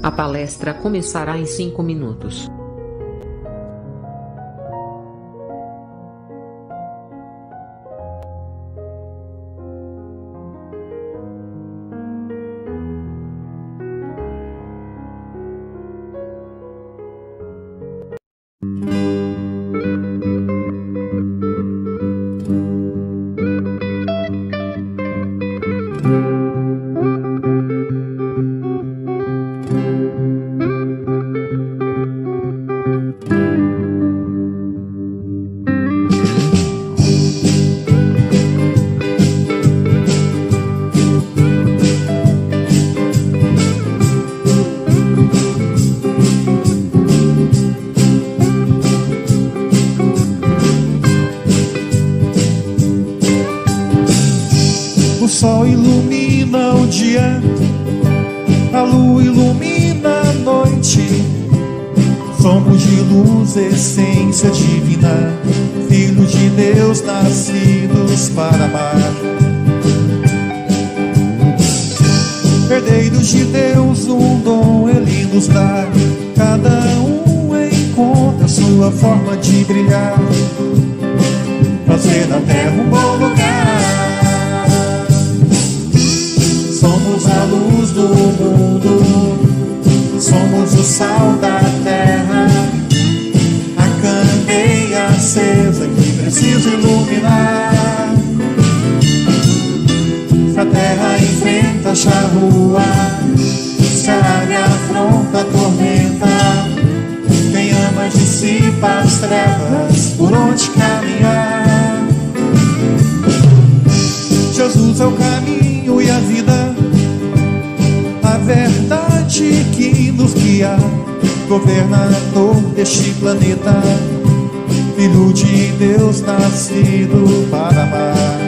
A palestra começará em 5 minutos. O sol ilumina o dia, a lua ilumina a noite. Somos de luz, essência divina, filhos de Deus nascidos para amar. Herdeiros de Deus, um dom Ele nos dá. Cada um encontra sua forma de brilhar, fazer da terra um bom lugar. Somos a luz do mundo, somos o sal da terra, a candeia acesa que precisa iluminar. Se a terra enfrenta a charrua, se a área afronta a tormenta, quem ama dissipa as trevas, por onde caminhar. Jesus é o caminho e a vida, a verdade que nos guia, governador deste planeta, filho de Deus nascido para amar.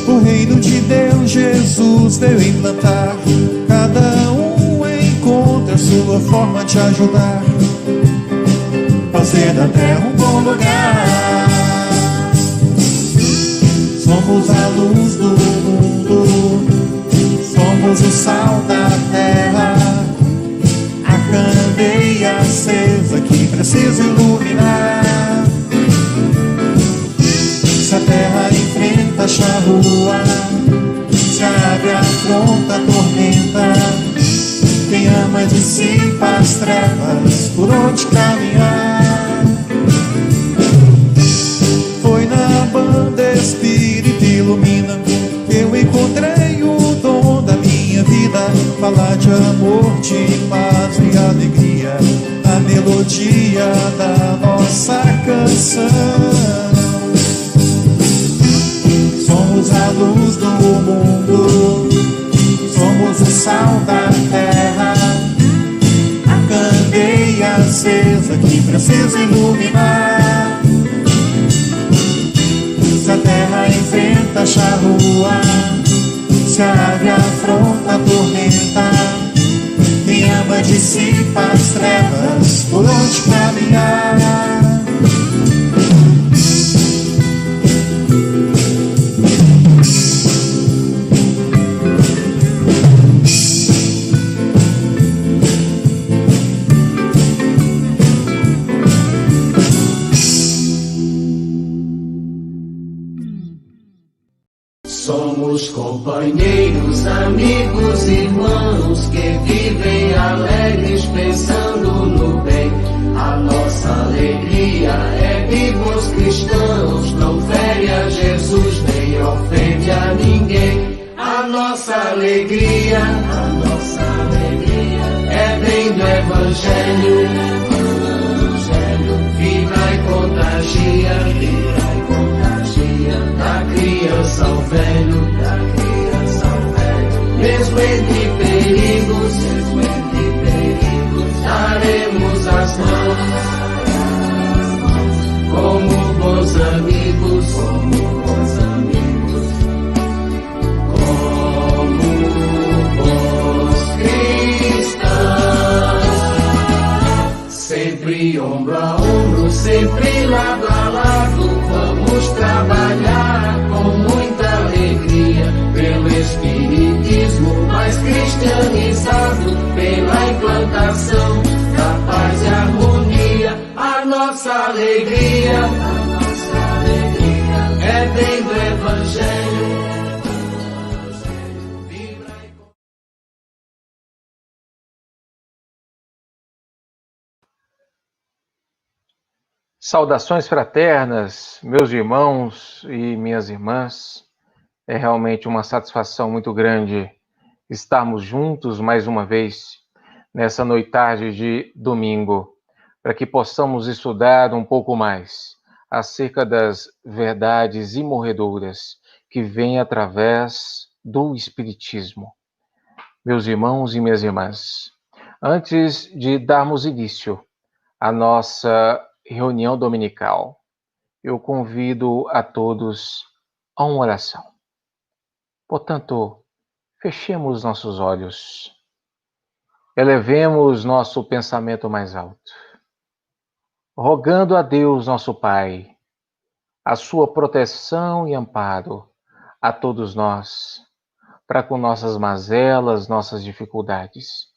O reino de Deus Jesus veio implantar, cada um encontra sua forma de ajudar, fazer da terra um bom lugar. Somos a luz do mundo, somos o sal da terra, a candeia acesa que precisa iluminar. Se a terra enfrenta a charrua, se a ave afronta a tormenta, quem ama dissipa as trevas, por onde caminhar. Foi na banda Espírito Ilumina que eu encontrei o dom da minha vida, falar de amor, de paz e alegria, a melodia da nossa canção. Somos a luz do mundo, somos o sal da terra, a candeia acesa que precisa iluminar. Se a terra enfrenta a charrua, se a ave afronta a tormenta, quem ama dissipa as trevas, por onde caminhar. Somos companheiros, amigos, irmãos que vivem alegres pensando no bem. A nossa alegria é vivos cristãos, não fere a Jesus nem ofende a ninguém. A nossa alegria é bem do Evangelho, vibra e contagia, da criança ao velho, mesmo entre perigos, daremos as mãos, como bons amigos, como bons cristãos, sempre ombro a ombro, sempre lado a lado, vamos trabalhar com muita alegria pelo Espiritismo mais cristianizado pela implantação da paz e harmonia. A nossa alegria é bem do Evangelho. Saudações fraternas, meus irmãos e minhas irmãs. É realmente uma satisfação muito grande estarmos juntos mais uma vez nessa noitarde de domingo, para que possamos estudar um pouco mais acerca das verdades imorredoras que vêm através do Espiritismo. Meus irmãos e minhas irmãs, antes de darmos início à nossa reunião dominical, eu convido a todos a uma oração. Portanto, fechemos nossos olhos, elevemos nosso pensamento mais alto, rogando a Deus, nosso Pai, a sua proteção e amparo a todos nós, para com nossas mazelas, nossas dificuldades,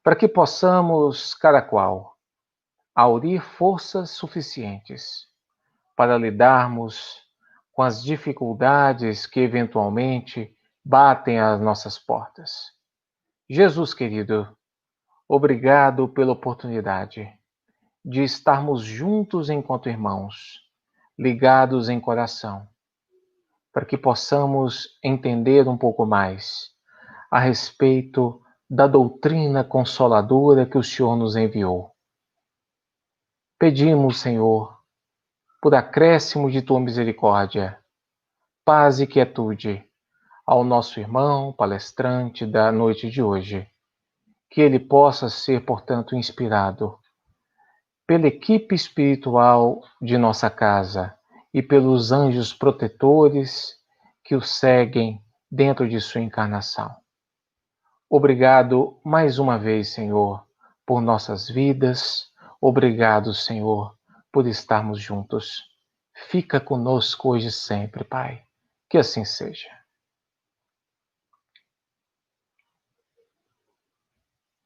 para que possamos, cada qual, aurir forças suficientes para lidarmos com as dificuldades que eventualmente batem às nossas portas. Jesus querido, obrigado pela oportunidade de estarmos juntos enquanto irmãos, ligados em coração, para que possamos entender um pouco mais a respeito da doutrina consoladora que o Senhor nos enviou. Pedimos, Senhor, por acréscimo de tua misericórdia, paz e quietude ao nosso irmão palestrante da noite de hoje, que ele possa ser, portanto, inspirado pela equipe espiritual de nossa casa e pelos anjos protetores que o seguem dentro de sua encarnação. Obrigado mais uma vez, Senhor, por nossas vidas. Obrigado, Senhor, por estarmos juntos. Fica conosco hoje e sempre, Pai. Que assim seja.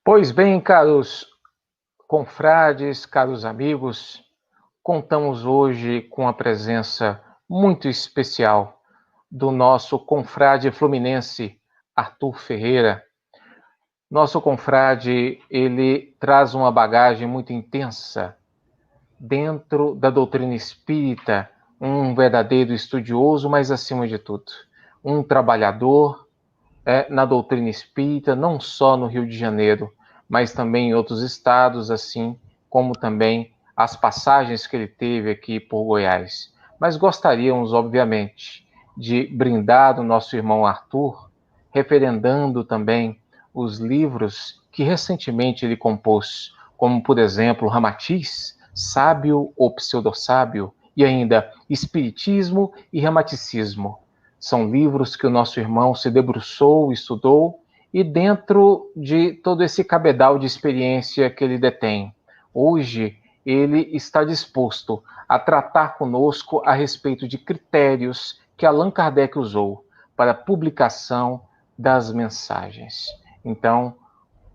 Pois bem, caros confrades, caros amigos, contamos hoje com a presença muito especial do nosso confrade fluminense, Arthur Ferreira. Nosso confrade, ele traz uma bagagem muito intensa dentro da doutrina espírita, um verdadeiro estudioso, mas acima de tudo, um trabalhador na doutrina espírita, não só no Rio de Janeiro, mas também em outros estados, assim como também as passagens que ele teve aqui por Goiás. Mas gostaríamos, obviamente, de brindar o nosso irmão Arthur, referendando também os livros que recentemente ele compôs, como, por exemplo, Ramatiz, Sábio ou Pseudo-Sábio, e ainda Espiritismo e Ramaticismo. São livros que o nosso irmão se debruçou, estudou, e dentro de todo esse cabedal de experiência que ele detém, hoje ele está disposto a tratar conosco a respeito de critérios que Allan Kardec usou para a publicação das mensagens. Então,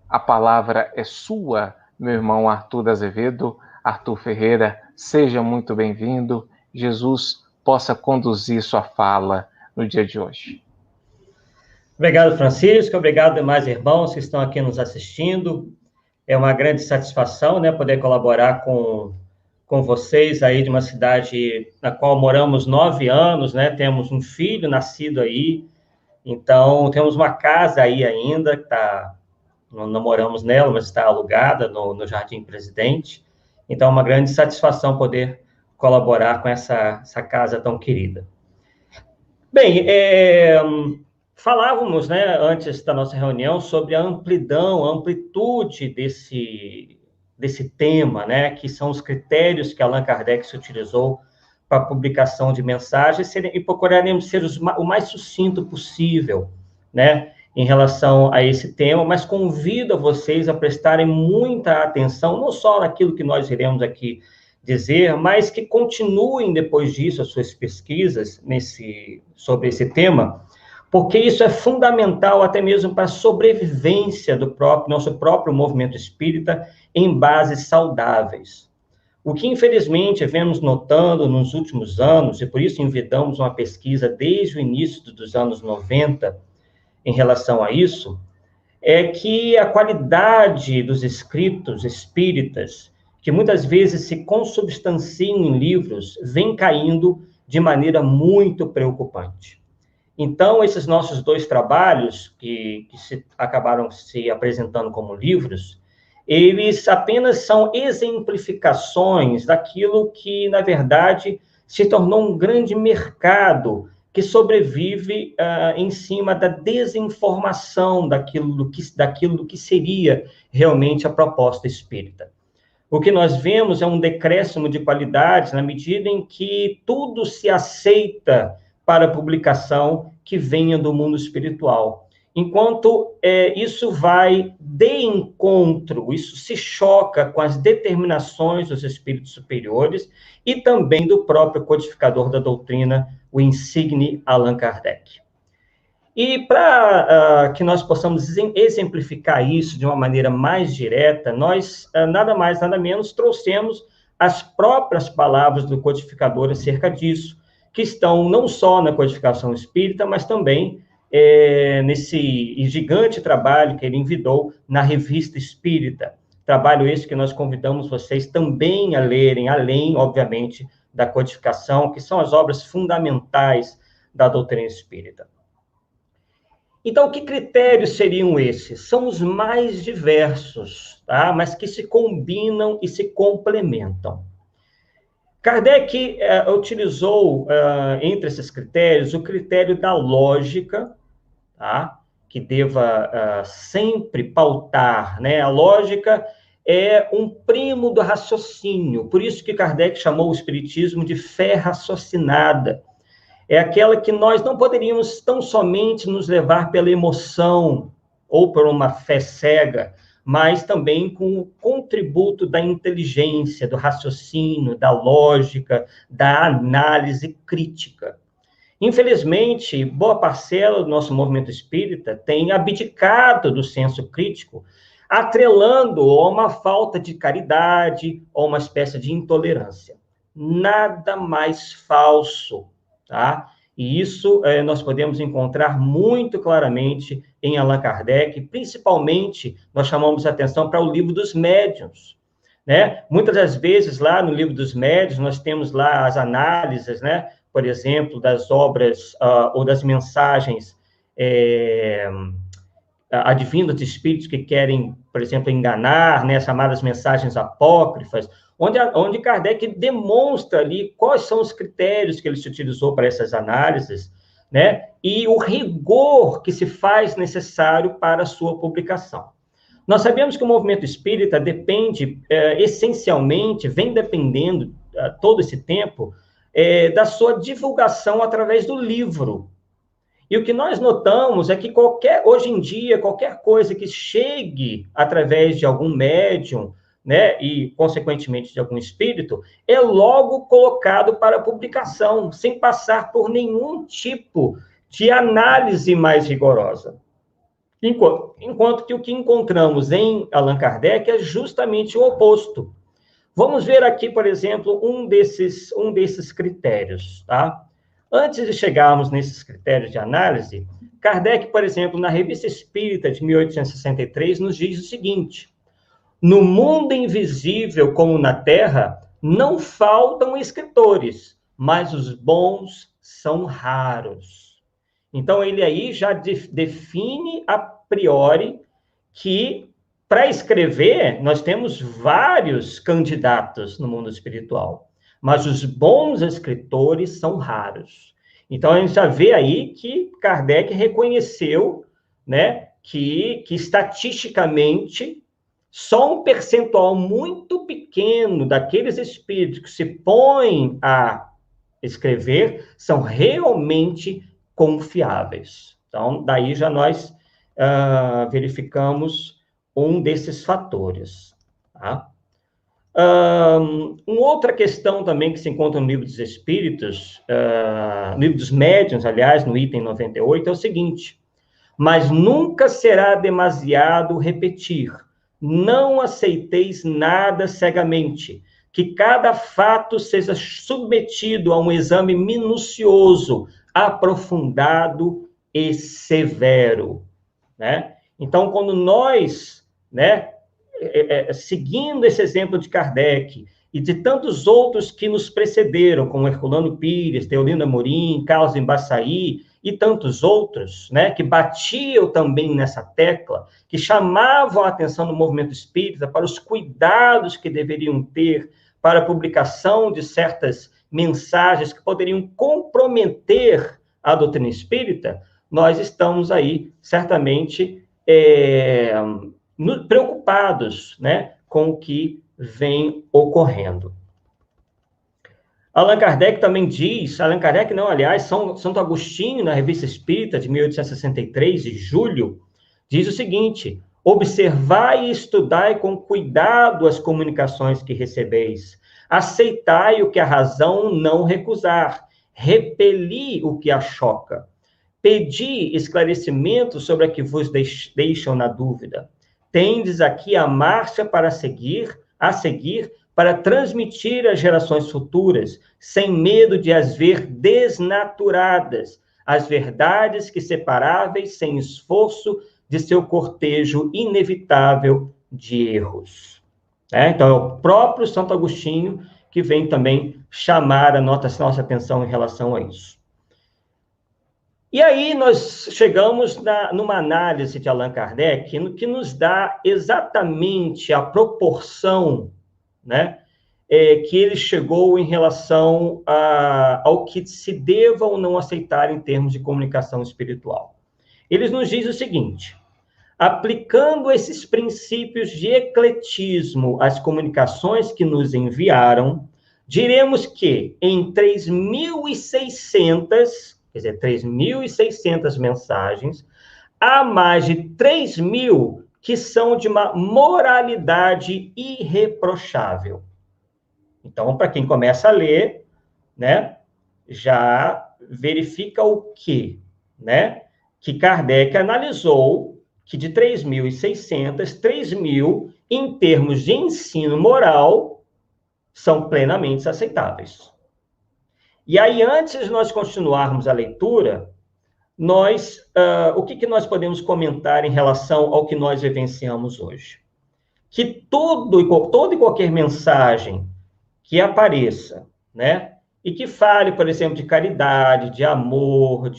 a palavra é sua, meu irmão Arthur Azevedo, Arthur Ferreira, seja muito bem-vindo. Jesus possa conduzir sua fala no dia de hoje. Obrigado, Francisco. Obrigado, demais irmãos que estão aqui nos assistindo. É uma grande satisfação, né, poder colaborar com vocês aí de uma cidade na qual moramos 9 anos, né? Temos um filho nascido aí. Então, temos uma casa aí ainda, que não moramos nela, mas está alugada no Jardim Presidente. Então, é uma grande satisfação poder colaborar com essa casa tão querida. Bem, falávamos, né, antes da nossa reunião, sobre a amplidão, a amplitude desse tema, né, que são os critérios que Allan Kardec se utilizou para a publicação de mensagens, e procuraremos ser o mais sucinto possível, né, em relação a esse tema, mas convido a vocês a prestarem muita atenção, não só naquilo que nós iremos aqui dizer, mas que continuem depois disso as suas pesquisas sobre esse tema, porque isso é fundamental até mesmo para a sobrevivência do nosso próprio movimento espírita em bases saudáveis. O que, infelizmente, vemos notando nos últimos anos, e por isso envidamos uma pesquisa desde o início dos anos 90 em relação a isso, é que a qualidade dos escritos espíritas, que muitas vezes se consubstanciam em livros, vem caindo de maneira muito preocupante. Então, esses nossos 2 trabalhos, que acabaram se apresentando como livros, eles apenas são exemplificações daquilo que, na verdade, se tornou um grande mercado que sobrevive em cima da desinformação daquilo que seria realmente a proposta espírita. O que nós vemos é um decréscimo de qualidade na medida em que tudo se aceita para publicação que venha do mundo espiritual. Enquanto isso vai de encontro, isso se choca com as determinações dos espíritos superiores e também do próprio codificador da doutrina, o insigne Allan Kardec. E para que nós possamos exemplificar isso de uma maneira mais direta, nós, nada mais, nada menos, trouxemos as próprias palavras do codificador acerca disso, que estão não só na codificação espírita, mas também nesse gigante trabalho que ele envidou na Revista Espírita. Trabalho esse que nós convidamos vocês também a lerem, além, obviamente, da codificação, que são as obras fundamentais da doutrina espírita. Então, que critérios seriam esses? São os mais diversos, tá? Mas que se combinam e se complementam. Kardec utilizou, entre esses critérios, o critério da lógica, tá? Que deva sempre pautar, né? A lógica é um primo do raciocínio, por isso que Kardec chamou o espiritismo de fé raciocinada. É aquela que nós não poderíamos tão somente nos levar pela emoção ou por uma fé cega, mas também com o contributo da inteligência, do raciocínio, da lógica, da análise crítica. Infelizmente, boa parcela do nosso movimento espírita tem abdicado do senso crítico, atrelando a uma falta de caridade ou uma espécie de intolerância. Nada mais falso, tá? E isso nós podemos encontrar muito claramente em Allan Kardec, principalmente nós chamamos a atenção para o Livro dos Médiuns, né? Muitas das vezes lá no Livro dos Médiuns nós temos lá as análises, né? Por exemplo, das obras ou das mensagens advindas de espíritos que querem, por exemplo, enganar, né? As chamadas mensagens apócrifas, onde Kardec demonstra ali quais são os critérios que ele se utilizou para essas análises, né? E o rigor que se faz necessário para a sua publicação. Nós sabemos que o movimento espírita depende, essencialmente, vem dependendo todo esse tempo, da sua divulgação através do livro. E o que nós notamos é que hoje em dia, qualquer coisa que chegue através de algum médium, né, e, consequentemente, de algum espírito, é logo colocado para publicação, sem passar por nenhum tipo de análise mais rigorosa. Enquanto que o que encontramos em Allan Kardec é justamente o oposto. Vamos ver aqui, por exemplo, um desses critérios, tá? Antes de chegarmos nesses critérios de análise, Kardec, por exemplo, na Revista Espírita de 1863, nos diz o seguinte: no mundo invisível como na Terra, não faltam escritores, mas os bons são raros. Então, ele aí já define a priori que, para escrever, nós temos vários candidatos no mundo espiritual, mas os bons escritores são raros. Então, a gente já vê aí que Kardec reconheceu, né, que estatisticamente, só um percentual muito pequeno daqueles espíritos que se põem a escrever são realmente confiáveis. Então, daí já nós verificamos um desses fatores. Tá? Uma outra questão também que se encontra no Livro dos Espíritos, no Livro dos Médiuns, aliás, no item 98, é o seguinte: mas nunca será demasiado repetir, não aceiteis nada cegamente, que cada fato seja submetido a um exame minucioso, aprofundado e severo, né? Então, quando nós, né, seguindo esse exemplo de Kardec e de tantos outros que nos precederam, como Herculano Pires, Deolinda Amorim, Carlos Embaçaí e tantos outros, né, que batiam também nessa tecla, que chamavam a atenção do movimento espírita para os cuidados que deveriam ter para a publicação de certas mensagens que poderiam comprometer a doutrina espírita, nós estamos aí, certamente, preocupados, né, com o que vem ocorrendo. Allan Kardec também diz, Allan Kardec não, aliás, Santo Agostinho, na Revista Espírita, de 1863, de julho, diz o seguinte: observai e estudai com cuidado as comunicações que recebeis, aceitai o que a razão não recusar, repeli o que a choca, pedi esclarecimento sobre a que vos deixam na dúvida. Tendes aqui a marcha a seguir, para transmitir às gerações futuras, sem medo de as ver desnaturadas, as verdades que separáveis, sem esforço, de seu cortejo inevitável de erros. Então, é o próprio Santo Agostinho que vem também chamar a nossa atenção em relação a isso. E aí nós chegamos numa análise de Allan Kardec que nos dá exatamente a proporção, né, que ele chegou em relação ao que se deva ou não aceitar em termos de comunicação espiritual. Ele nos diz o seguinte: aplicando esses princípios de ecletismo às comunicações que nos enviaram, diremos que em 3.600, quer dizer, 3.600 mensagens, há mais de 3.000 que são de uma moralidade irreprochável. Então, para quem começa a ler, né, já verifica o quê? Né? Que Kardec analisou que de 3.600, 3.000, em termos de ensino moral, são plenamente aceitáveis. E aí, antes de nós continuarmos a leitura, o que nós podemos comentar em relação ao que nós vivenciamos hoje? Que toda e qualquer mensagem que apareça, né, e que fale, por exemplo, de caridade, de amor,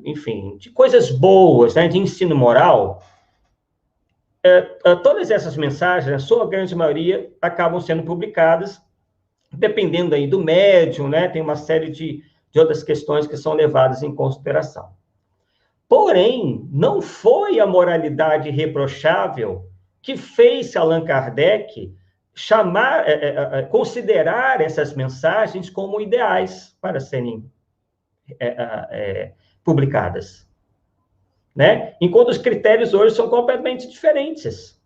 enfim, de coisas boas, né, de ensino moral, todas essas mensagens, a sua grande maioria, acabam sendo publicadas, dependendo aí do médium, né, tem uma série de outras questões que são levadas em consideração. Porém, não foi a moralidade irreprochável que fez Allan Kardec considerar essas mensagens como ideais para serem publicadas, né? Enquanto os critérios hoje são completamente diferentes.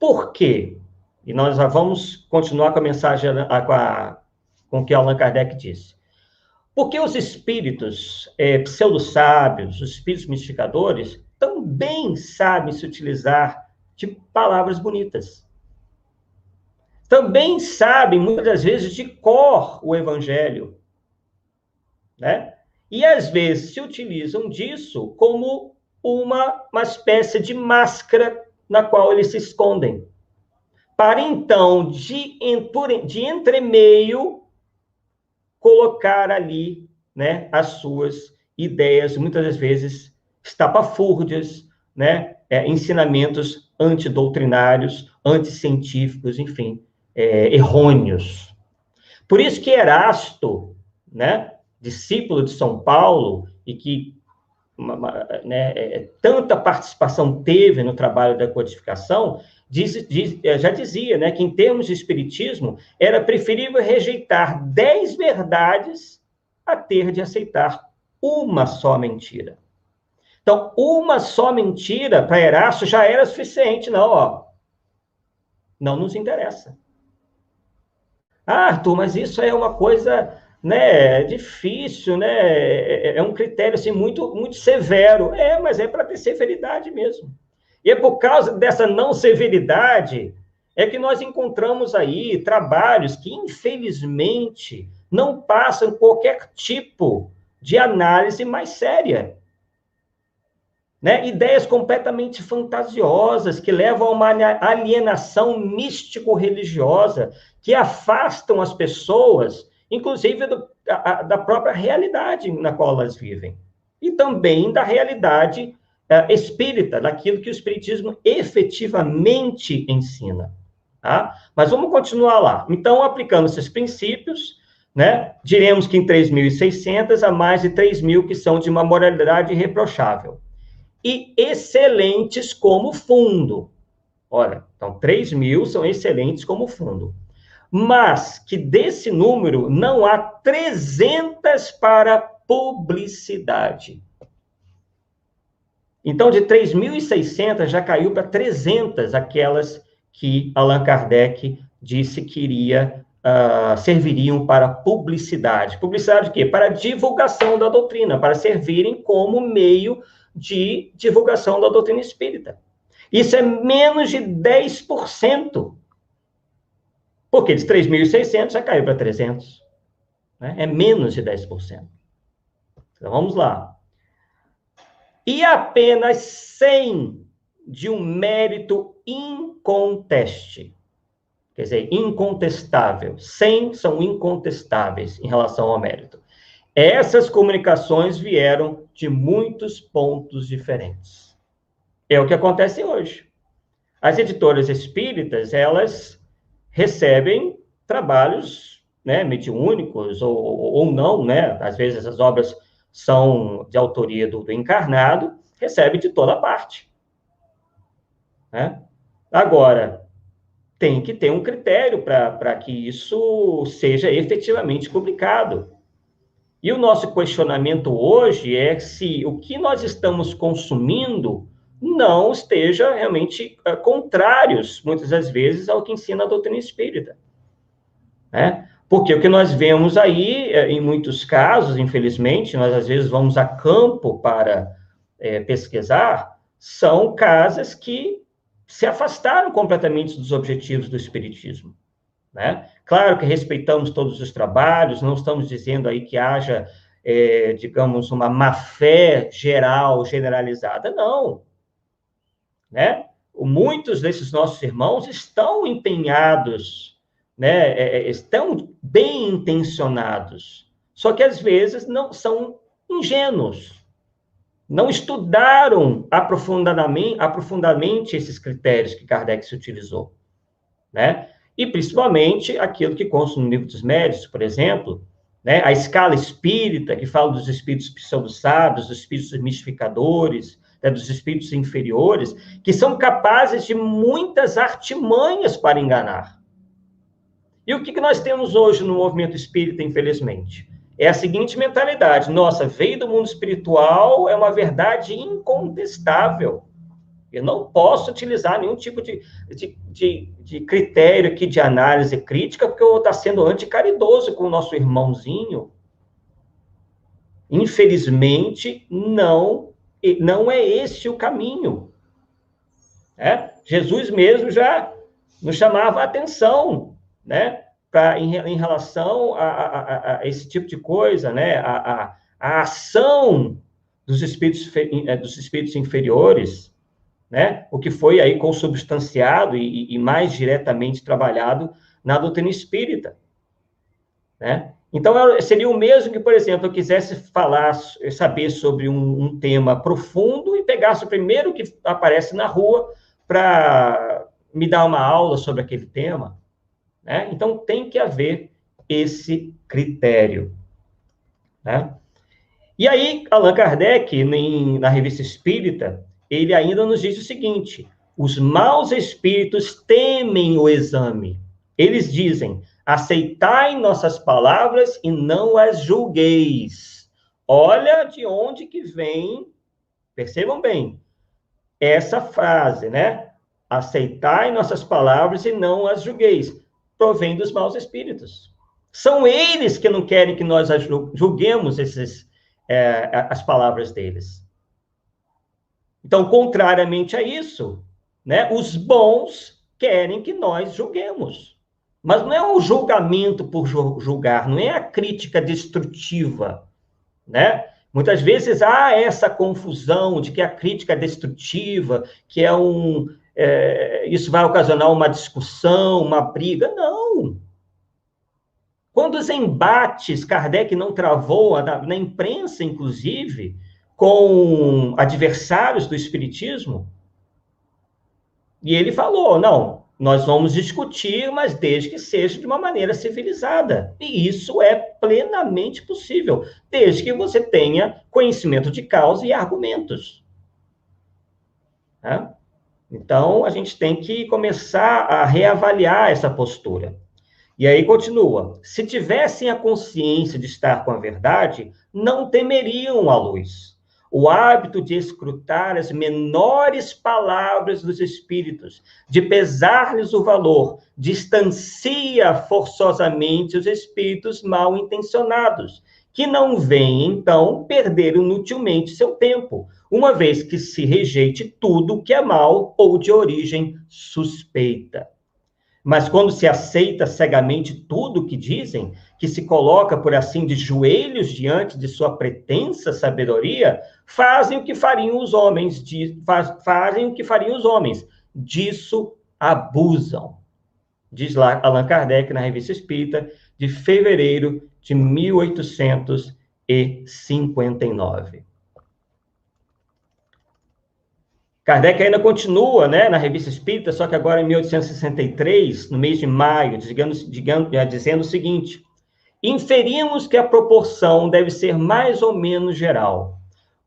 Por quê? E nós já vamos continuar com a mensagem, com o que Allan Kardec disse. Porque os espíritos pseudo-sábios, os espíritos mistificadores, também sabem se utilizar de palavras bonitas. Também sabem, muitas das vezes, de cor o evangelho, né? E, às vezes, se utilizam disso como uma espécie de máscara na qual eles se escondem, para, então, de entremeio, colocar ali, né, as suas ideias, muitas das vezes, estapafúrdias, né, ensinamentos antidoutrinários, anticientíficos, enfim, errôneos. Por isso que Erasto, né, discípulo de São Paulo, e que tanta participação teve no trabalho da codificação, já dizia, né, que em termos de espiritismo era preferível rejeitar 10 verdades a ter de aceitar uma só mentira. Então, uma só mentira para Erasto já era suficiente. Não nos interessa. Ah, Arthur, mas isso é uma coisa, né, difícil, né? É um critério assim muito muito severo. Mas é para ter severidade mesmo. E é por causa dessa não severidade é que nós encontramos aí trabalhos que, infelizmente, não passam qualquer tipo de análise mais séria. Né? Ideias completamente fantasiosas que levam a uma alienação místico-religiosa que afastam as pessoas, inclusive da própria realidade na qual elas vivem. E também da realidade espírita, daquilo que o espiritismo efetivamente ensina. Tá? Mas vamos continuar lá. Então, aplicando esses princípios, né, diremos que em 3.600 há mais de 3.000 que são de uma moralidade irreprochável e excelentes como fundo. Olha, então 3.000 são excelentes como fundo. Mas que desse número não há 300 para publicidade. Então, de 3.600 já caiu para 300 aquelas que Allan Kardec disse que serviriam para publicidade. Publicidade o quê? Para divulgação da doutrina, para servirem como meio de divulgação da doutrina espírita. Isso é menos de 10%. Porque de 3.600 já caiu para 300. Né? É menos de 10%. Então, vamos lá. E apenas 100 de um mérito inconteste. Quer dizer, incontestável. 100 são incontestáveis em relação ao mérito. Essas comunicações vieram de muitos pontos diferentes. É o que acontece hoje. As editoras espíritas, elas recebem trabalhos, né, mediúnicos ou não, né? Às vezes as obras são de autoria do encarnado, recebe de toda parte. Né? Agora, tem que ter um critério para que isso seja efetivamente publicado. E o nosso questionamento hoje é se o que nós estamos consumindo não esteja realmente contrários, muitas das vezes, ao que ensina a doutrina espírita. Né? Porque o que nós vemos aí, em muitos casos, infelizmente, nós às vezes vamos a campo para pesquisar, são casas que se afastaram completamente dos objetivos do espiritismo. Né? Claro que respeitamos todos os trabalhos, não estamos dizendo aí que haja, digamos, uma má-fé geral, generalizada, não. Né? Muitos desses nossos irmãos estão empenhados, né? Estão bem intencionados, só que às vezes não são ingênuos, não estudaram aprofundadamente esses critérios que Kardec se utilizou, né? E principalmente aquilo que consta no Livro dos Médiuns, por exemplo, né? A escala espírita, que fala dos espíritos pseudo-sábios, dos espíritos mistificadores, né? Dos espíritos inferiores, que são capazes de muitas artimanhas para enganar. E o que nós temos hoje no movimento espírita, infelizmente? É a seguinte mentalidade: nossa, veio do mundo espiritual, é uma verdade incontestável. Eu não posso utilizar nenhum tipo de critério aqui de análise crítica, porque eu estou sendo anticaridoso com o nosso irmãozinho. Infelizmente, não é esse o caminho. Jesus mesmo já nos chamava a atenção, né? Em relação a esse tipo de coisa, né? A ação dos espíritos inferiores, né? O que foi aí consubstanciado e mais diretamente trabalhado na doutrina espírita, né? Então, seria o mesmo que, por exemplo, eu quisesse saber sobre um tema profundo e pegasse o primeiro que aparece na rua para me dar uma aula sobre aquele tema. Né? Então, tem que haver esse critério. Né? E aí, Allan Kardec, na Revista Espírita, ele ainda nos diz o seguinte: os maus espíritos temem o exame. Eles dizem: aceitai nossas palavras e não as julgueis. Olha de onde que vem, percebam bem, essa frase, né? Aceitai nossas palavras e não as julgueis. provém dos maus espíritos. São eles que não querem que nós julguemos as palavras deles. Então, contrariamente a isso, né, os bons querem que nós julguemos. Mas não é um julgamento por julgar, não é a crítica destrutiva, né? Muitas vezes há essa confusão de que a crítica é destrutiva, que isso vai ocasionar uma discussão, uma briga. Não! Quando os embates Kardec não travou, na imprensa, inclusive, com adversários do Espiritismo, e ele falou, não, nós vamos discutir, mas desde que seja de uma maneira civilizada. E isso é plenamente possível, desde que você tenha conhecimento de causa e argumentos. Tá? Então, a gente tem que começar a reavaliar essa postura. E aí continua, se tivessem a consciência de estar com a verdade, não temeriam a luz. O hábito de escrutar as menores palavras dos espíritos, de pesar-lhes o valor, distancia forçosamente os espíritos mal intencionados, que não veem, então, perder inutilmente seu tempo, uma vez que se rejeite tudo que é mal ou de origem suspeita. Mas quando se aceita cegamente tudo o que dizem, que se coloca, por assim, de joelhos diante de sua pretensa sabedoria, fazem o que fariam os homens, disso abusam. Diz lá Allan Kardec na Revista Espírita, de fevereiro de 1859. Kardec ainda continua, né, na Revista Espírita, só que agora em 1863, no mês de maio, dizendo o seguinte: inferimos que a proporção deve ser mais ou menos geral.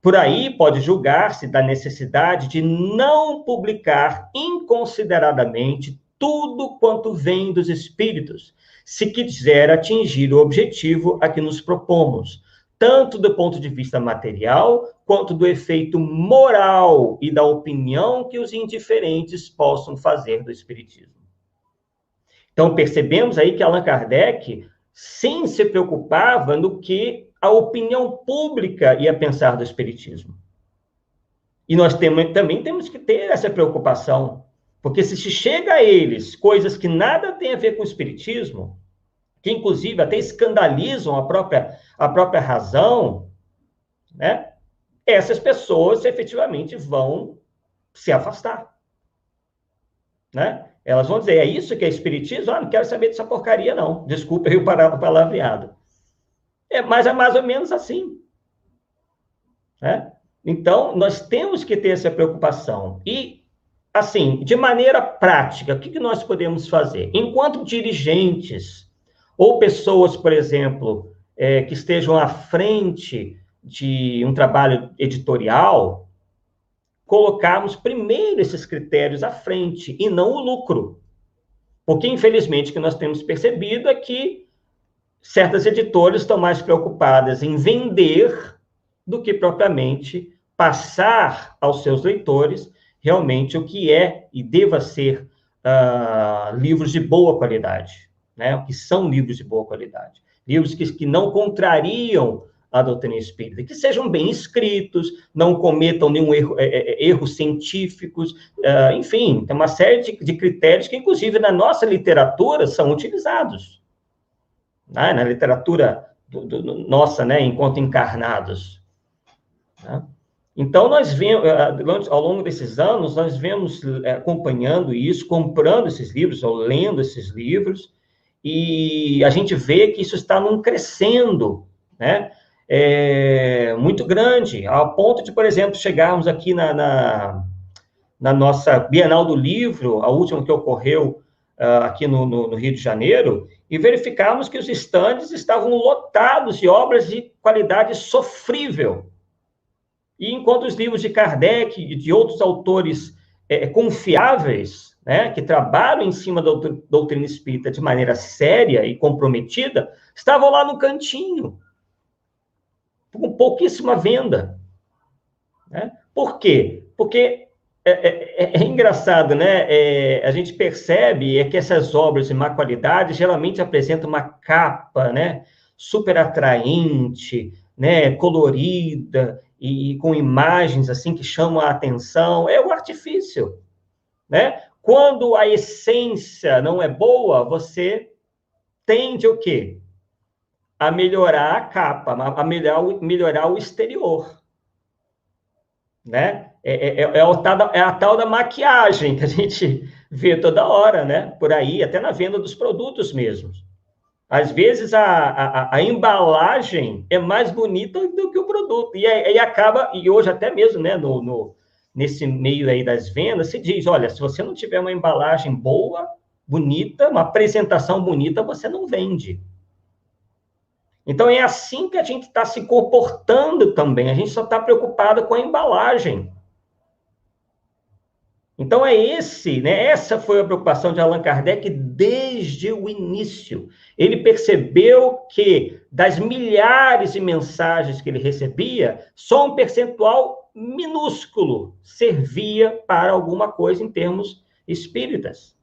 Por aí pode julgar-se da necessidade de não publicar inconsideradamente tudo quanto vem dos espíritos, se quiser atingir o objetivo a que nos propomos, tanto do ponto de vista material, quanto do efeito moral e da opinião que os indiferentes possam fazer do espiritismo. Então, percebemos aí que Allan Kardec, sim, se preocupava no que a opinião pública ia pensar do espiritismo. E nós também temos que ter essa preocupação, porque se chega a eles coisas que nada têm a ver com o espiritismo, que inclusive até escandalizam a própria razão, né? Essas pessoas efetivamente vão se afastar, né? Elas vão dizer, é isso que é espiritismo? Ah, não quero saber dessa porcaria, não. Desculpa aí o palavreado. Mas é mais ou menos assim, né? Então, nós temos que ter essa preocupação. E, assim, de maneira prática, o que nós podemos fazer? Enquanto dirigentes ou pessoas, por exemplo, que estejam à frente de um trabalho editorial, colocarmos primeiro esses critérios à frente e não o lucro. Porque, infelizmente, o que nós temos percebido é que certas editoras estão mais preocupadas em vender do que propriamente passar aos seus leitores realmente o que é e deva ser livros de boa qualidade, né? O que são livros de boa qualidade. Livros que não contrariam a doutrina espírita, que sejam bem escritos, não cometam nenhum erros científicos, enfim, tem uma série de critérios que, inclusive, na nossa literatura são utilizados. Né? Na literatura nossa, né, enquanto encarnados. Né? Então, nós vemos, ao longo desses anos, nós vemos acompanhando isso, comprando esses livros, ou lendo esses livros, e a gente vê que isso está num crescendo, né? Muito grande, ao ponto de, por exemplo, chegarmos aqui na nossa Bienal do Livro, a última que ocorreu aqui no Rio de Janeiro, e verificarmos que os estandes estavam lotados de obras de qualidade sofrível. E enquanto os livros de Kardec e de outros autores confiáveis, né, que trabalham em cima da doutrina espírita de maneira séria e comprometida, estavam lá no cantinho, com pouquíssima venda. Né? Por quê? Porque É engraçado, né? A gente percebe que essas obras de má qualidade geralmente apresentam uma capa, né? Super atraente, né? Colorida e com imagens assim que chamam a atenção. É o artifício, né? Quando a essência não é boa, você tende o quê? A melhorar a capa, a melhorar o exterior, né? É a tal da maquiagem que a gente vê toda hora, né? Por aí, até na venda dos produtos mesmos. Às vezes, a embalagem é mais bonita do que o produto. E acaba, e hoje até mesmo, né, nesse meio aí das vendas, se diz, olha, se você não tiver uma embalagem boa, bonita, uma apresentação bonita, você não vende. Então, é assim que a gente está se comportando também. A gente só está preocupado com a embalagem. Então, essa foi a preocupação de Allan Kardec desde o início. Ele percebeu que, das milhares de mensagens que ele recebia, só um percentual minúsculo servia para alguma coisa em termos espíritas.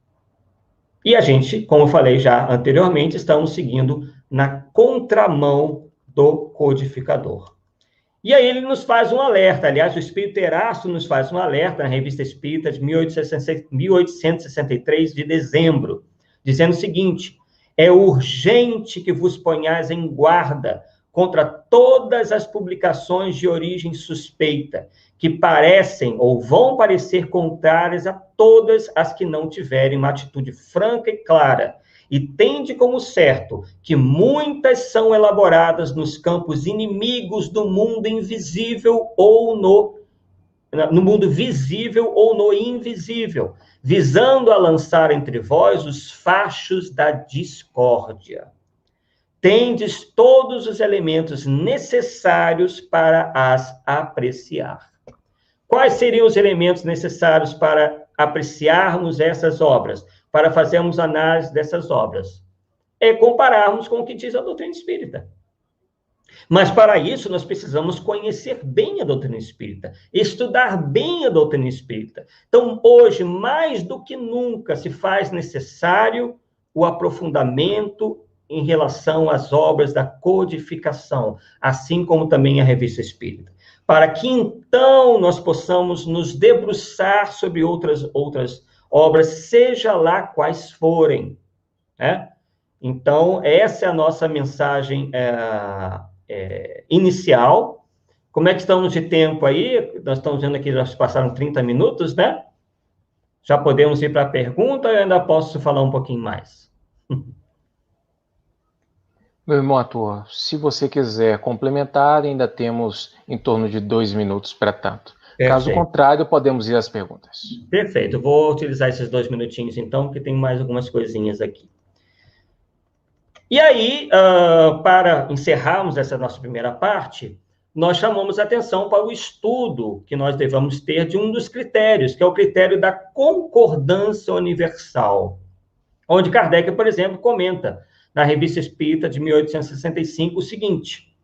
E a gente, como eu falei já anteriormente, estamos seguindo na contramão do codificador. E aí ele nos faz um alerta, aliás, o Espírito Erasto nos faz um alerta na Revista Espírita de 1863, de dezembro, dizendo o seguinte: é urgente que vos ponhais em guarda contra todas as publicações de origem suspeita, que parecem ou vão parecer contrárias a todas as que não tiverem uma atitude franca e clara, e tende como certo que muitas são elaboradas nos campos inimigos do mundo invisível ou no mundo visível ou no invisível, visando a lançar entre vós os fachos da discórdia. Tendes todos os elementos necessários para as apreciar. Quais seriam os elementos necessários para apreciarmos essas obras? Para fazermos análise dessas obras? É compararmos com o que diz a doutrina espírita. Mas, para isso, nós precisamos conhecer bem a doutrina espírita, estudar bem a doutrina espírita. Então, hoje, mais do que nunca, se faz necessário o aprofundamento em relação às obras da codificação, assim como também a Revista Espírita, para que, então, nós possamos nos debruçar sobre outras obras, seja lá quais forem, né? Então, essa é a nossa mensagem inicial. Como é que estamos de tempo aí? Nós estamos vendo aqui, já se passaram 30 minutos, né? Já podemos ir para a pergunta ou eu ainda posso falar um pouquinho mais? Meu irmão Arthur, se você quiser complementar, ainda temos em torno de 2 minutos para tanto. Perfeito. Caso contrário, podemos ir às perguntas. Perfeito. Vou utilizar esses 2 minutinhos, então, porque tem mais algumas coisinhas aqui. E aí, para encerrarmos essa nossa primeira parte, nós chamamos a atenção para o estudo que nós devemos ter de um dos critérios, que é o critério da concordância universal, onde Kardec, por exemplo, comenta na Revista Espírita de 1865 o seguinte: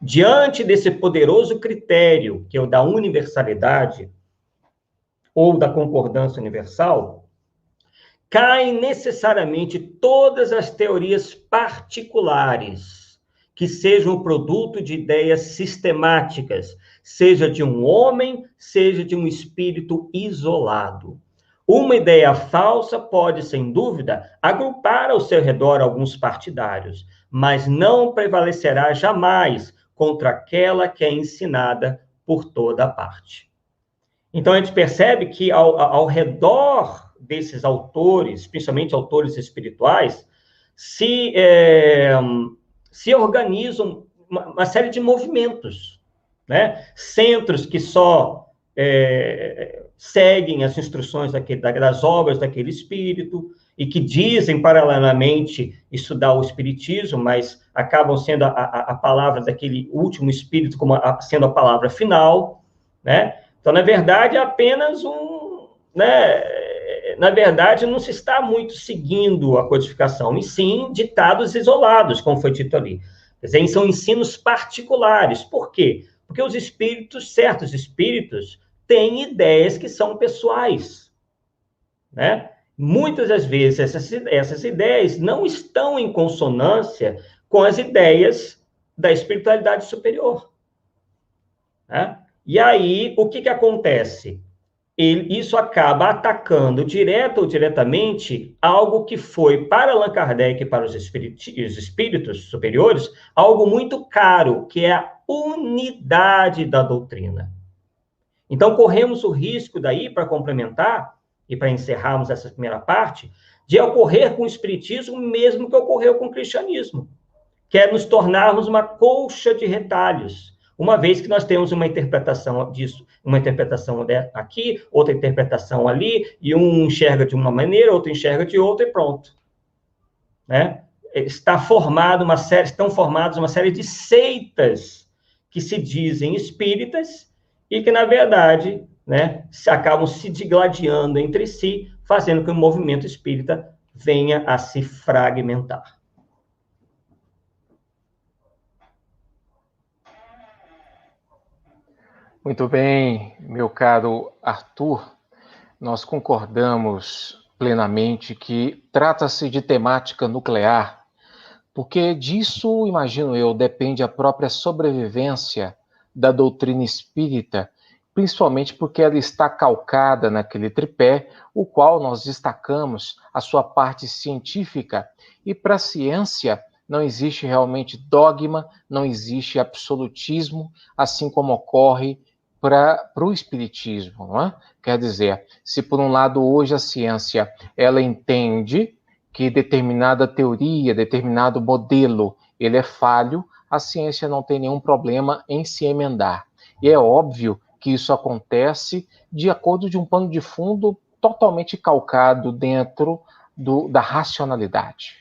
diante desse poderoso critério, que é o da universalidade, ou da concordância universal, caem necessariamente todas as teorias particulares, que sejam o produto de ideias sistemáticas, seja de um homem, seja de um espírito isolado. Uma ideia falsa pode, sem dúvida, agrupar ao seu redor alguns partidários, mas não prevalecerá jamais contra aquela que é ensinada por toda parte. Então, a gente percebe que ao redor desses autores, principalmente autores espirituais, se organizam uma série de movimentos, né? Centros que só seguem as instruções das obras daquele espírito e que dizem paralelamente estudar o espiritismo, mas acabam sendo a palavra daquele último espírito como sendo a palavra final, né? Então, na verdade, é apenas na verdade, não se está muito seguindo a codificação, e sim ditados isolados, como foi dito ali. Quer dizer, são ensinos particulares. Por quê? Porque os espíritos, certos espíritos, têm ideias que são pessoais, né? Muitas das vezes essas ideias não estão em consonância com as ideias da espiritualidade superior, né? E aí, o que acontece? Isso acaba atacando, direto ou diretamente, algo que foi, para Allan Kardec e para os espíritos superiores, algo muito caro, que é a unidade da doutrina. Então, corremos o risco daí, para complementar, e para encerrarmos essa primeira parte, de ocorrer com o espiritismo o mesmo que ocorreu com o cristianismo, que é nos tornarmos uma colcha de retalhos, uma vez que nós temos uma interpretação disso, uma interpretação aqui, outra interpretação ali, e um enxerga de uma maneira, outro enxerga de outra, e pronto. Né? Estão formadas uma série de seitas que se dizem espíritas e que, na verdade, né, acabam se digladiando entre si, fazendo que o movimento espírita venha a se fragmentar. Muito bem, meu caro Arthur, nós concordamos plenamente que trata-se de temática nuclear, porque disso, imagino eu, depende a própria sobrevivência da doutrina espírita, principalmente porque ela está calcada naquele tripé, o qual nós destacamos a sua parte científica, e para a ciência não existe realmente dogma, não existe absolutismo, assim como ocorre para o espiritismo, não é? Quer dizer, se por um lado hoje a ciência ela entende que determinada teoria, determinado modelo, ele é falho, a ciência não tem nenhum problema em se emendar. E é óbvio que isso acontece de acordo de um pano de fundo totalmente calcado dentro da racionalidade,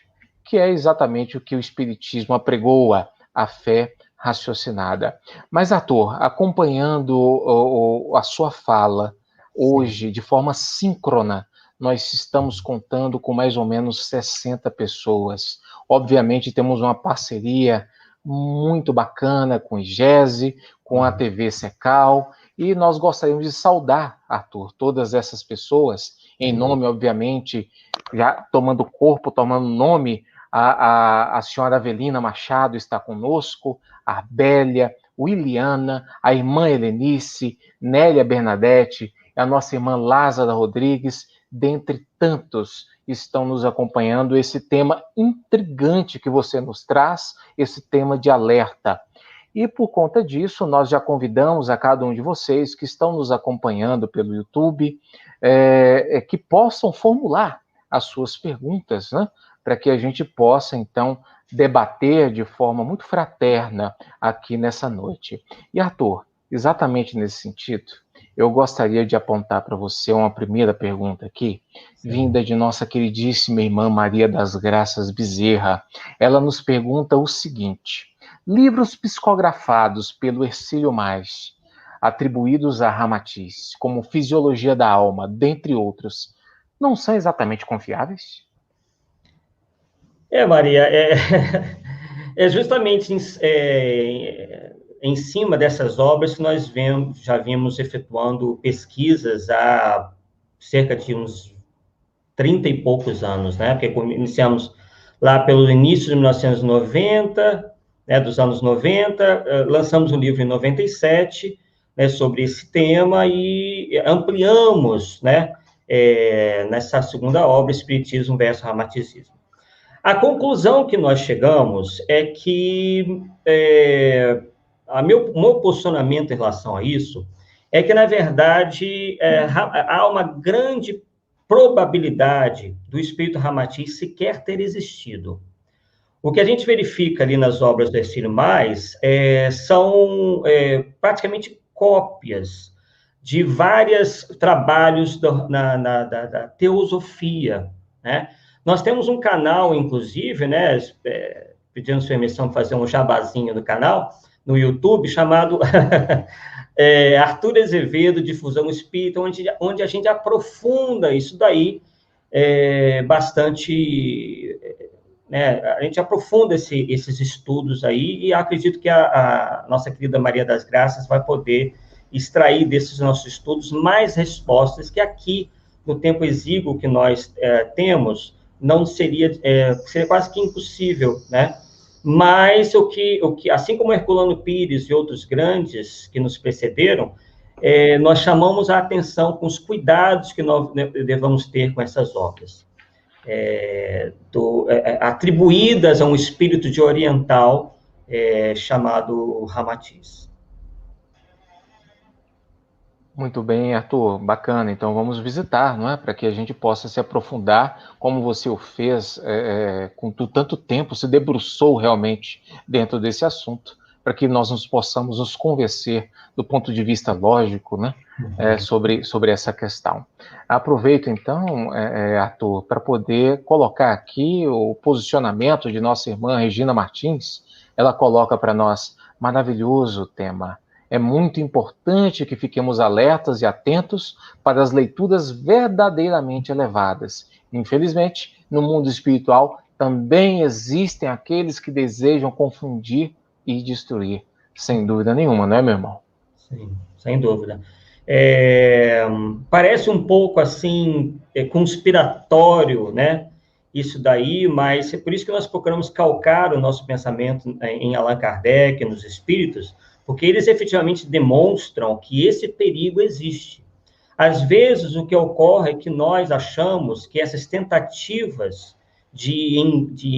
que é exatamente o que o espiritismo apregoa, a fé raciocinada. Mas, Arthur, acompanhando a sua fala hoje de forma síncrona, nós estamos contando com mais ou menos 60 pessoas. Obviamente, temos uma parceria muito bacana com o IGESE, com a TV Secal, e nós gostaríamos de saudar, Arthur, todas essas pessoas, em nome, obviamente, já tomando corpo, tomando nome, a senhora Avelina Machado está conosco, a Arbélia, Williana, a irmã Helenice, Nélia Bernadette, a nossa irmã Lázara Rodrigues, dentre tantos estão nos acompanhando. Esse tema intrigante que você nos traz, esse tema de alerta. E por conta disso, nós já convidamos a cada um de vocês que estão nos acompanhando pelo YouTube, que possam formular as suas perguntas, né? Para que a gente possa, então, debater de forma muito fraterna aqui nessa noite. E, Arthur, exatamente nesse sentido, eu gostaria de apontar para você uma primeira pergunta aqui, vinda de nossa queridíssima irmã Maria das Graças Bezerra. Ela nos pergunta o seguinte: livros psicografados pelo Hercílio Mais, atribuídos a Ramatiz, como Fisiologia da Alma, dentre outros, não são exatamente confiáveis? Maria, é justamente em cima dessas obras que nós já vimos efetuando pesquisas há cerca de uns 30 e poucos anos, né? Porque iniciamos lá pelo início de 1990, né, dos anos 90, lançamos um livro em 97, né, sobre esse tema e ampliamos, né, nessa segunda obra, Espiritismo versus Ramaticismo. A conclusão que nós chegamos é que meu posicionamento em relação a isso é que, na verdade, há uma grande probabilidade do espírito Ramatiz sequer ter existido. O que a gente verifica ali nas obras do Hercílio Mais são praticamente cópias de vários trabalhos da teosofia, né? Nós temos um canal, inclusive, né, pedimos permissão para fazer um jabazinho do canal, no YouTube, chamado Arthur Azevedo, Difusão Espírita, onde a gente aprofunda isso daí bastante, né, a gente aprofunda esses estudos aí, e acredito que a nossa querida Maria das Graças vai poder extrair desses nossos estudos mais respostas que aqui, no tempo exíguo que nós temos, não seria quase que impossível, né? Mas o que, assim como Herculano Pires e outros grandes que nos precederam, nós chamamos a atenção com os cuidados que nós devamos ter com essas obras, atribuídas a um espírito de oriental chamado Ramatiz. Muito bem, Arthur, bacana. Então vamos visitar, não é? Para que a gente possa se aprofundar, como você o fez, com tanto tempo, se debruçou realmente dentro desse assunto, para que nós possamos nos convencer do ponto de vista lógico, né? Sobre essa questão. Aproveito então, Arthur, para poder colocar aqui o posicionamento de nossa irmã Regina Martins. Ela coloca para nós, maravilhoso tema. É muito importante que fiquemos alertas e atentos para as leituras verdadeiramente elevadas. Infelizmente, no mundo espiritual, também existem aqueles que desejam confundir e destruir. Sem dúvida nenhuma, não é, meu irmão? Sim, sem dúvida. Parece um pouco, assim, conspiratório, né? Isso daí, mas é por isso que nós procuramos calcar o nosso pensamento em Allan Kardec, nos espíritos, porque eles efetivamente demonstram que esse perigo existe. Às vezes, o que ocorre é que nós achamos que essas tentativas de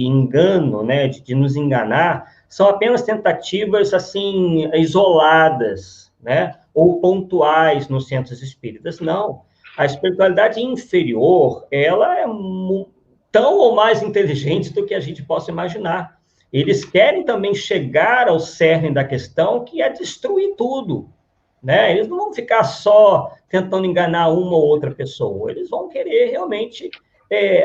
engano, né, de nos enganar, são apenas tentativas, assim, isoladas, né, ou pontuais nos centros espíritas. Não. A espiritualidade inferior, ela é tão ou mais inteligente do que a gente possa imaginar. Eles querem também chegar ao cerne da questão, que é destruir tudo, né? Eles não vão ficar só tentando enganar uma ou outra pessoa, eles vão querer realmente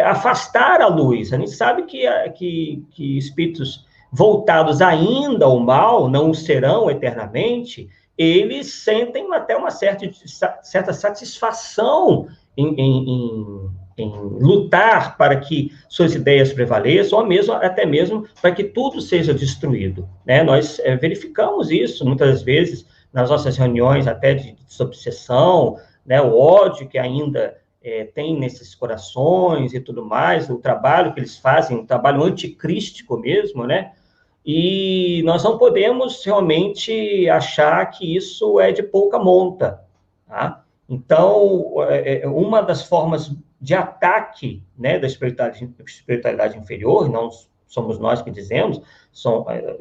afastar a luz. A gente sabe que espíritos voltados ainda ao mal, não o serão eternamente, eles sentem até uma certa satisfação em lutar para que suas ideias prevaleçam, ou até mesmo para que tudo seja destruído, né? Nós verificamos isso muitas vezes nas nossas reuniões até de desobsessão, né? O ódio que ainda tem nesses corações e tudo mais, o trabalho que eles fazem, um trabalho anticrístico mesmo, né? E nós não podemos realmente achar que isso é de pouca monta, tá? Então, uma das formas de ataque, né, da espiritualidade inferior, não somos nós que dizemos,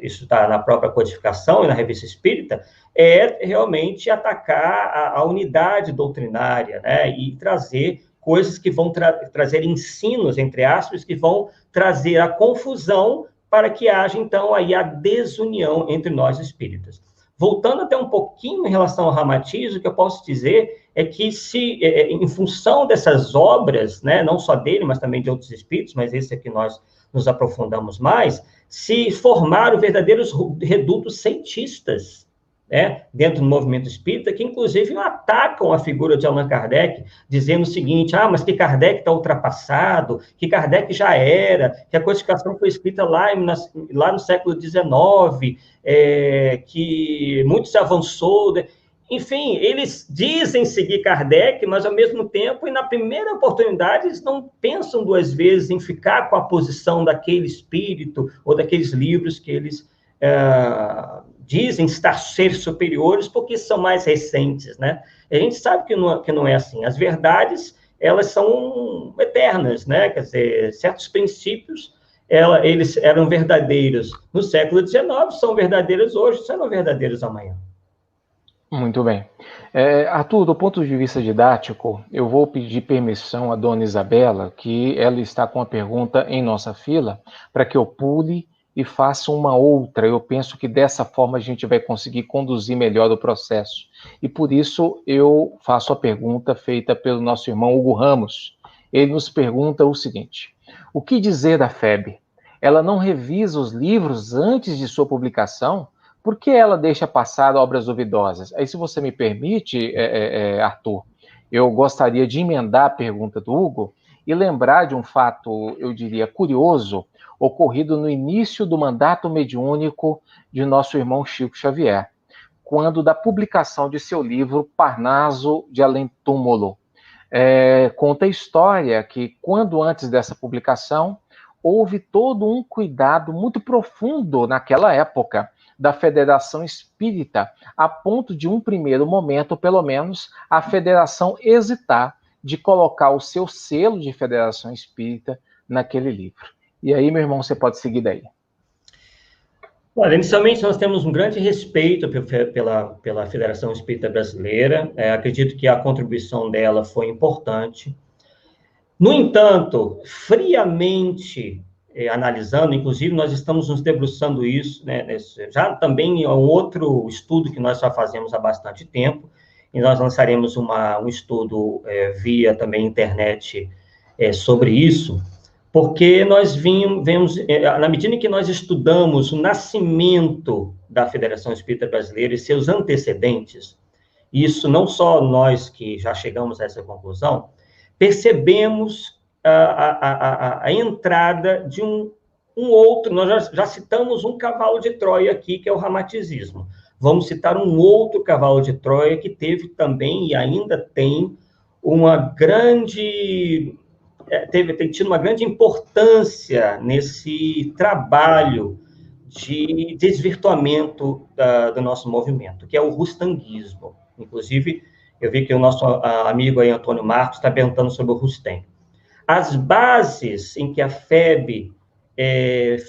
isso está na própria codificação e na revista espírita, é realmente atacar a unidade doutrinária, né, e trazer coisas que vão trazer ensinos, entre aspas, que vão trazer a confusão para que haja, então, aí a desunião entre nós espíritas. Voltando até um pouquinho em relação ao Ramatiz, o que eu posso dizer é que em função dessas obras, né, não só dele, mas também de outros espíritos, mas esse aqui nós nos aprofundamos mais, se formaram verdadeiros redutos cientistas, né, dentro do movimento espírita, que inclusive atacam a figura de Allan Kardec, dizendo o seguinte: mas que Kardec está ultrapassado, que Kardec já era, que a codificação foi escrita lá no século XIX, que muito se avançou. Enfim, eles dizem seguir Kardec, mas ao mesmo tempo, e na primeira oportunidade, eles não pensam duas vezes em ficar com a posição daquele espírito ou daqueles livros que eles dizem ser superiores porque são mais recentes, né? A gente sabe que não é assim. As verdades, elas são eternas, né? Quer dizer, certos princípios, eles eram verdadeiros no século XIX, são verdadeiros hoje, serão verdadeiros amanhã. Muito bem. Arthur, do ponto de vista didático, eu vou pedir permissão à dona Isabela, que ela está com uma pergunta em nossa fila, para que eu pule e faça uma outra. Eu penso que dessa forma a gente vai conseguir conduzir melhor o processo. E por isso eu faço a pergunta feita pelo nosso irmão Hugo Ramos. Ele nos pergunta o seguinte: o que dizer da FEB? Ela não revisa os livros antes de sua publicação? Por que ela deixa passar obras duvidosas? Aí, se você me permite, Arthur, eu gostaria de emendar a pergunta do Hugo e lembrar de um fato, eu diria, curioso, ocorrido no início do mandato mediúnico de nosso irmão Chico Xavier. quando da publicação de seu livro Parnaso de Além Túmulo. Conta a história que, quando antes dessa publicação, houve todo um cuidado muito profundo naquela época da Federação Espírita, a ponto de um primeiro momento, pelo menos, a Federação hesitar de colocar o seu selo de Federação Espírita naquele livro. E aí, meu irmão, você pode seguir daí. Olha, inicialmente nós temos um grande respeito pela Federação Espírita Brasileira. Acredito que a contribuição dela foi importante. No entanto, friamente analisando, inclusive nós estamos nos debruçando isso, né, já também é um outro estudo que nós já fazemos há bastante tempo, e nós lançaremos um estudo via também internet sobre isso, porque nós vemos, na medida em que nós estudamos o nascimento da Federação Espírita Brasileira e seus antecedentes, isso não só nós que já chegamos a essa conclusão, percebemos a entrada de um outro, nós já citamos um cavalo de Troia aqui, que é o ramaticismo. Vamos citar um outro cavalo de Troia que teve também e ainda tem tem tido uma grande importância nesse trabalho de desvirtuamento do nosso movimento, que é o rustanguismo. Inclusive, eu vi que o nosso amigo aí, Antônio Marcos, está perguntando sobre o Rustem. As bases em que a FEB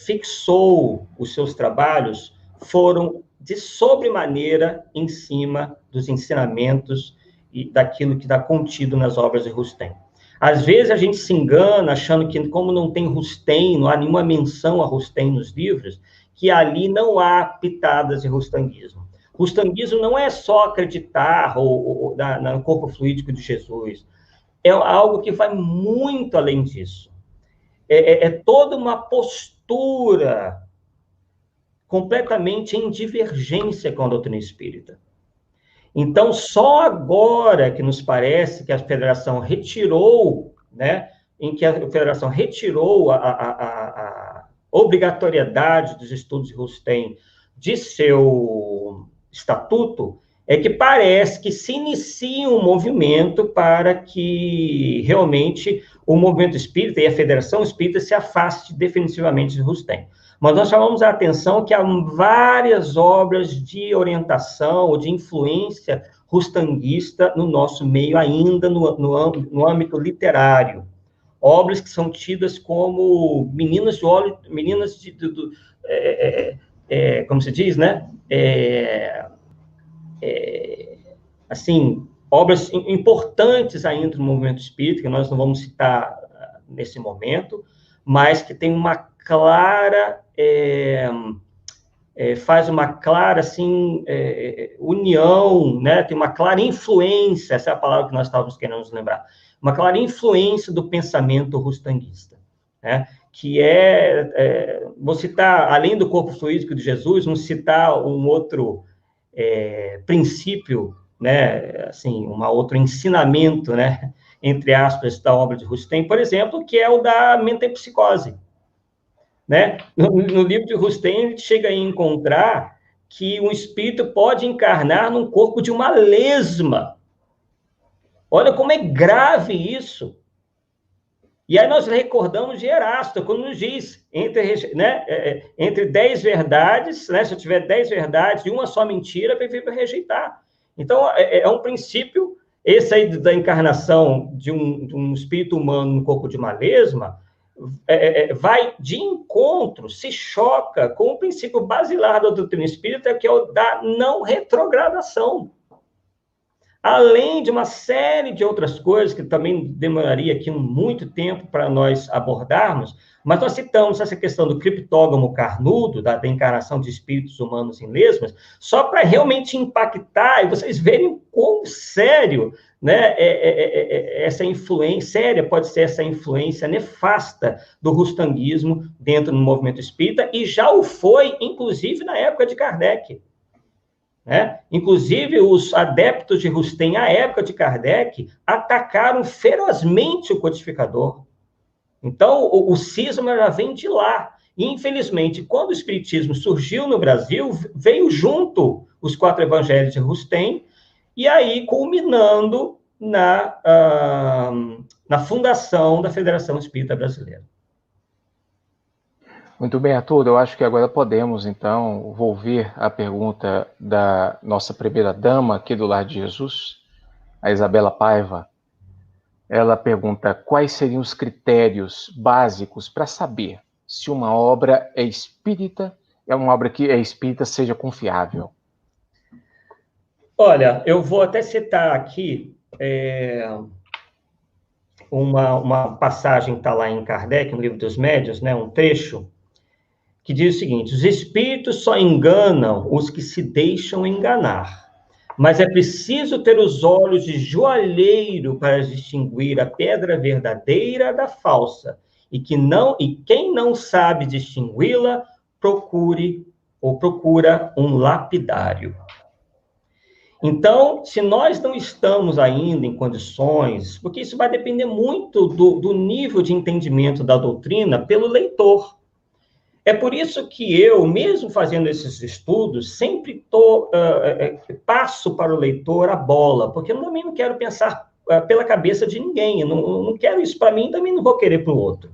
fixou os seus trabalhos foram de sobremaneira em cima dos ensinamentos e daquilo que está contido nas obras de Rustem. Às vezes a gente se engana achando que, como não tem Rustem, não há nenhuma menção a Rustem nos livros, que ali não há pitadas de rustanguismo. Rustanguismo não é só acreditar no corpo fluídico de Jesus, é algo que vai muito além disso. É toda uma postura completamente em divergência com a doutrina espírita. Então, só agora que nos parece que a Federação retirou, né, em que a Federação retirou a obrigatoriedade dos estudos de Rustem de seu estatuto, é que parece que se inicia um movimento para que realmente o movimento espírita e a Federação Espírita se afaste definitivamente de Rustem. Mas nós chamamos a atenção que há várias obras de orientação ou de influência rustanguista no nosso meio, ainda no âmbito literário. Obras que são tidas como meninas de olho, como se diz, né? Assim, obras importantes ainda no movimento espírita, que nós não vamos citar nesse momento, mas que tem uma clara, faz uma clara, assim, união, né? Tem uma clara influência, essa é a palavra que nós estávamos querendo nos lembrar, uma clara influência do pensamento rustanguista, né? Que vou citar, além do corpo fluídico de Jesus, vamos citar um outro princípio, né? Assim, outro ensinamento, né? Entre aspas, da obra de Rustem, por exemplo, que é o da metempsicose. Né? No livro de Rustem, a gente chega a encontrar que um espírito pode encarnar num corpo de uma lesma. Olha como é grave isso. E aí nós recordamos de Erasto, quando nos diz, entre 10 verdades, né, se eu tiver 10 verdades e uma só mentira, eu prefiro rejeitar. Então, é um princípio, esse aí da encarnação de um espírito humano no corpo de uma lesma, vai de encontro, se choca com o princípio basilar da doutrina espírita, que é o da não retrogradação. Além de uma série de outras coisas, que também demoraria aqui muito tempo para nós abordarmos, mas nós citamos essa questão do criptógamo carnudo, da encarnação de espíritos humanos em lesmas, só para realmente impactar, e vocês verem quão sério, né, essa influência, séria pode ser essa influência nefasta do rustanguismo dentro do movimento espírita, e já o foi, inclusive, na época de Kardec. Né? Inclusive, os adeptos de Rustem, à época de Kardec, atacaram ferozmente o codificador. Então, o cisma já vem de lá. E, infelizmente, quando o espiritismo surgiu no Brasil, veio junto os 4 evangelhos de Rustem, e aí culminando na fundação da Federação Espírita Brasileira. Muito bem, Arthur, eu acho que agora podemos, então, ouvir a pergunta da nossa primeira-dama aqui do Lar de Jesus, a Isabela Paiva. Ela pergunta quais seriam os critérios básicos para saber se uma obra é espírita, é uma obra que é espírita, seja confiável. Olha, eu vou até citar aqui uma passagem que está lá em Kardec, no Livro dos Médiuns, né, um trecho, que diz o seguinte: os espíritos só enganam os que se deixam enganar, mas é preciso ter os olhos de joalheiro para distinguir a pedra verdadeira da falsa, e quem não sabe distingui-la, procura um lapidário. Então, se nós não estamos ainda em condições, porque isso vai depender muito do nível de entendimento da doutrina pelo leitor. É por isso que eu, mesmo fazendo esses estudos, sempre passo para o leitor a bola, porque eu também não quero pensar pela cabeça de ninguém, eu não quero isso para mim, também não vou querer para o outro.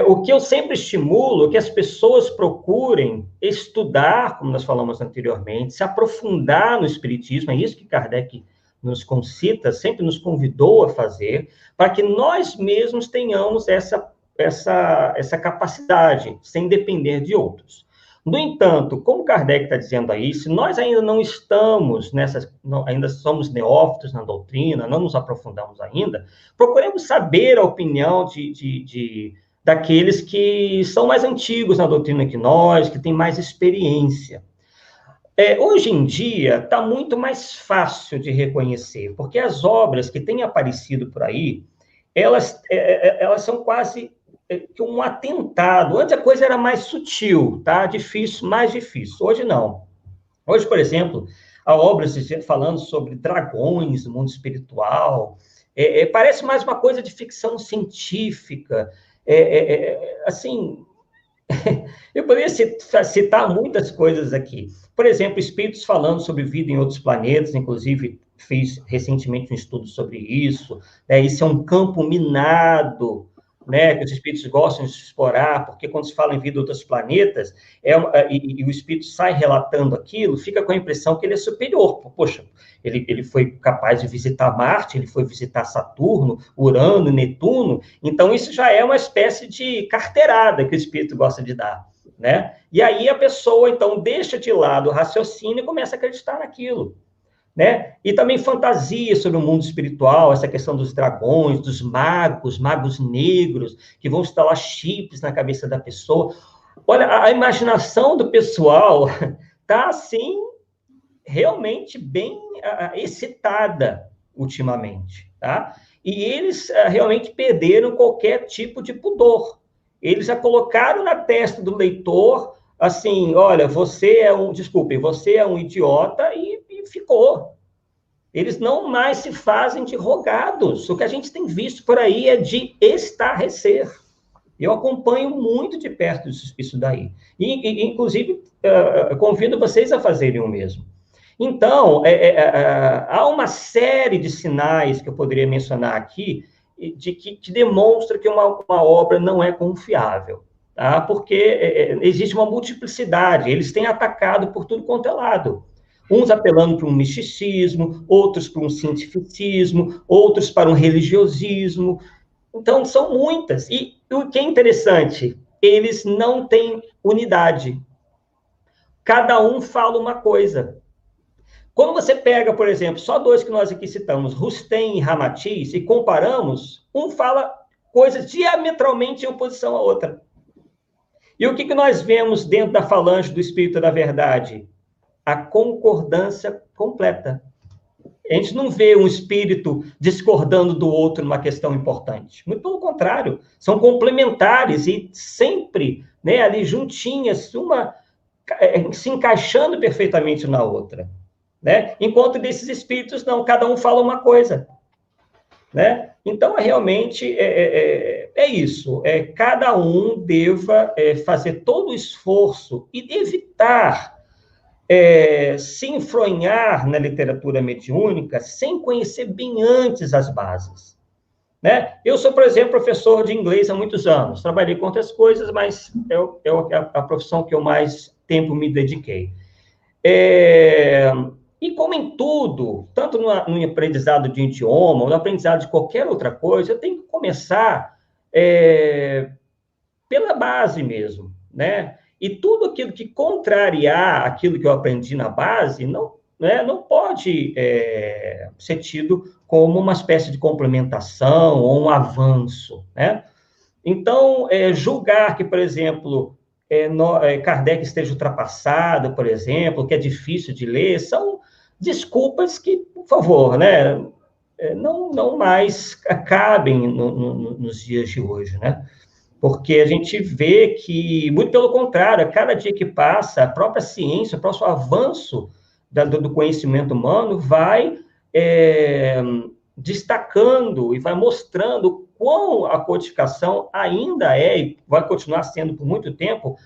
O que eu sempre estimulo é que as pessoas procurem estudar, como nós falamos anteriormente, se aprofundar no Espiritismo, é isso que Kardec nos concita, sempre nos convidou a fazer, para que nós mesmos tenhamos essa capacidade, sem depender de outros. No entanto, como Kardec está dizendo aí, se nós ainda não estamos ainda somos neófitos na doutrina, não nos aprofundamos ainda, procuremos saber a opinião daqueles que são mais antigos na doutrina que nós, que têm mais experiência. Hoje em dia, está muito mais fácil de reconhecer, porque as obras que têm aparecido por aí, elas são quase um atentado. Antes a coisa era mais sutil, tá? Mais difícil. Hoje não. Hoje, por exemplo, há obras falando sobre dragões no mundo espiritual. Parece mais uma coisa de ficção científica. Assim, eu poderia citar muitas coisas aqui. Por exemplo, espíritos falando sobre vida em outros planetas, inclusive fiz recentemente um estudo sobre isso. Isso é um campo minado, né, que os espíritos gostam de explorar, porque quando se fala em vida em outros planetas, e o espírito sai relatando aquilo, fica com a impressão que ele é superior. Poxa, ele foi capaz de visitar Marte, ele foi visitar Saturno, Urano, Netuno, então isso já é uma espécie de carteirada que o espírito gosta de dar, né? E aí a pessoa, então, deixa de lado o raciocínio e começa a acreditar naquilo, né? E também fantasia sobre o mundo espiritual, essa questão dos dragões, dos magos negros, que vão instalar chips na cabeça da pessoa. Olha, a imaginação do pessoal está, assim, realmente bem excitada ultimamente, tá? E eles realmente perderam qualquer tipo de pudor. Eles já colocaram na testa do leitor, assim, olha, você é um idiota, e ficou. Eles não mais se fazem de rogados. O que a gente tem visto por aí é de estarrecer. Eu acompanho muito de perto isso daí. E inclusive, convido vocês a fazerem o mesmo. Então, há uma série de sinais que eu poderia mencionar aqui, que demonstra que uma obra não é confiável, tá? Porque existe uma multiplicidade, eles têm atacado por tudo quanto é lado. Uns apelando para um misticismo, outros para um cientificismo, outros para um religiosismo. Então, são muitas. E o que é interessante, eles não têm unidade. Cada um fala uma coisa. Quando você pega, por exemplo, só 2 que nós aqui citamos, Rustem e Ramatiz, e comparamos, um fala coisas diametralmente em oposição à outra. E o que nós vemos dentro da falange do Espírito da Verdade? A concordância completa. A gente não vê um espírito discordando do outro numa questão importante. Muito pelo contrário, são complementares e sempre, né, ali juntinhas, uma se encaixando perfeitamente na outra, né? Enquanto desses espíritos, não, cada um fala uma coisa, né? Então, realmente, é isso. Cada um deva fazer todo o esforço e evitar se enfronhar na literatura mediúnica sem conhecer bem antes as bases, né? Eu sou, por exemplo, professor de inglês há muitos anos. Trabalhei com outras coisas, mas é a profissão que eu mais tempo me dediquei. E como em tudo, tanto no aprendizado de idioma, ou no aprendizado de qualquer outra coisa, eu tenho que começar pela base mesmo, né? E tudo aquilo que contrariar aquilo que eu aprendi na base não pode ser tido como uma espécie de complementação ou um avanço, né? Então, julgar que, por exemplo, Kardec esteja ultrapassado, por exemplo, que é difícil de ler, são desculpas que, por favor, né, não mais cabem nos dias de hoje, né? Porque a gente vê que, muito pelo contrário, a cada dia que passa, a própria ciência, o próprio avanço do conhecimento humano vai destacando e vai mostrando quão a codificação ainda é, e vai continuar sendo por muito tempo,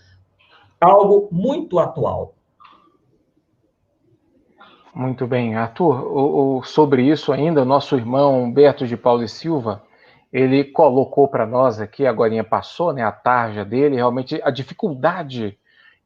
algo muito atual. Muito bem, Arthur. Sobre isso ainda, o nosso irmão Humberto de Paulo e Silva, ele colocou para nós aqui, agorinha passou, né, a tarja dele, realmente a dificuldade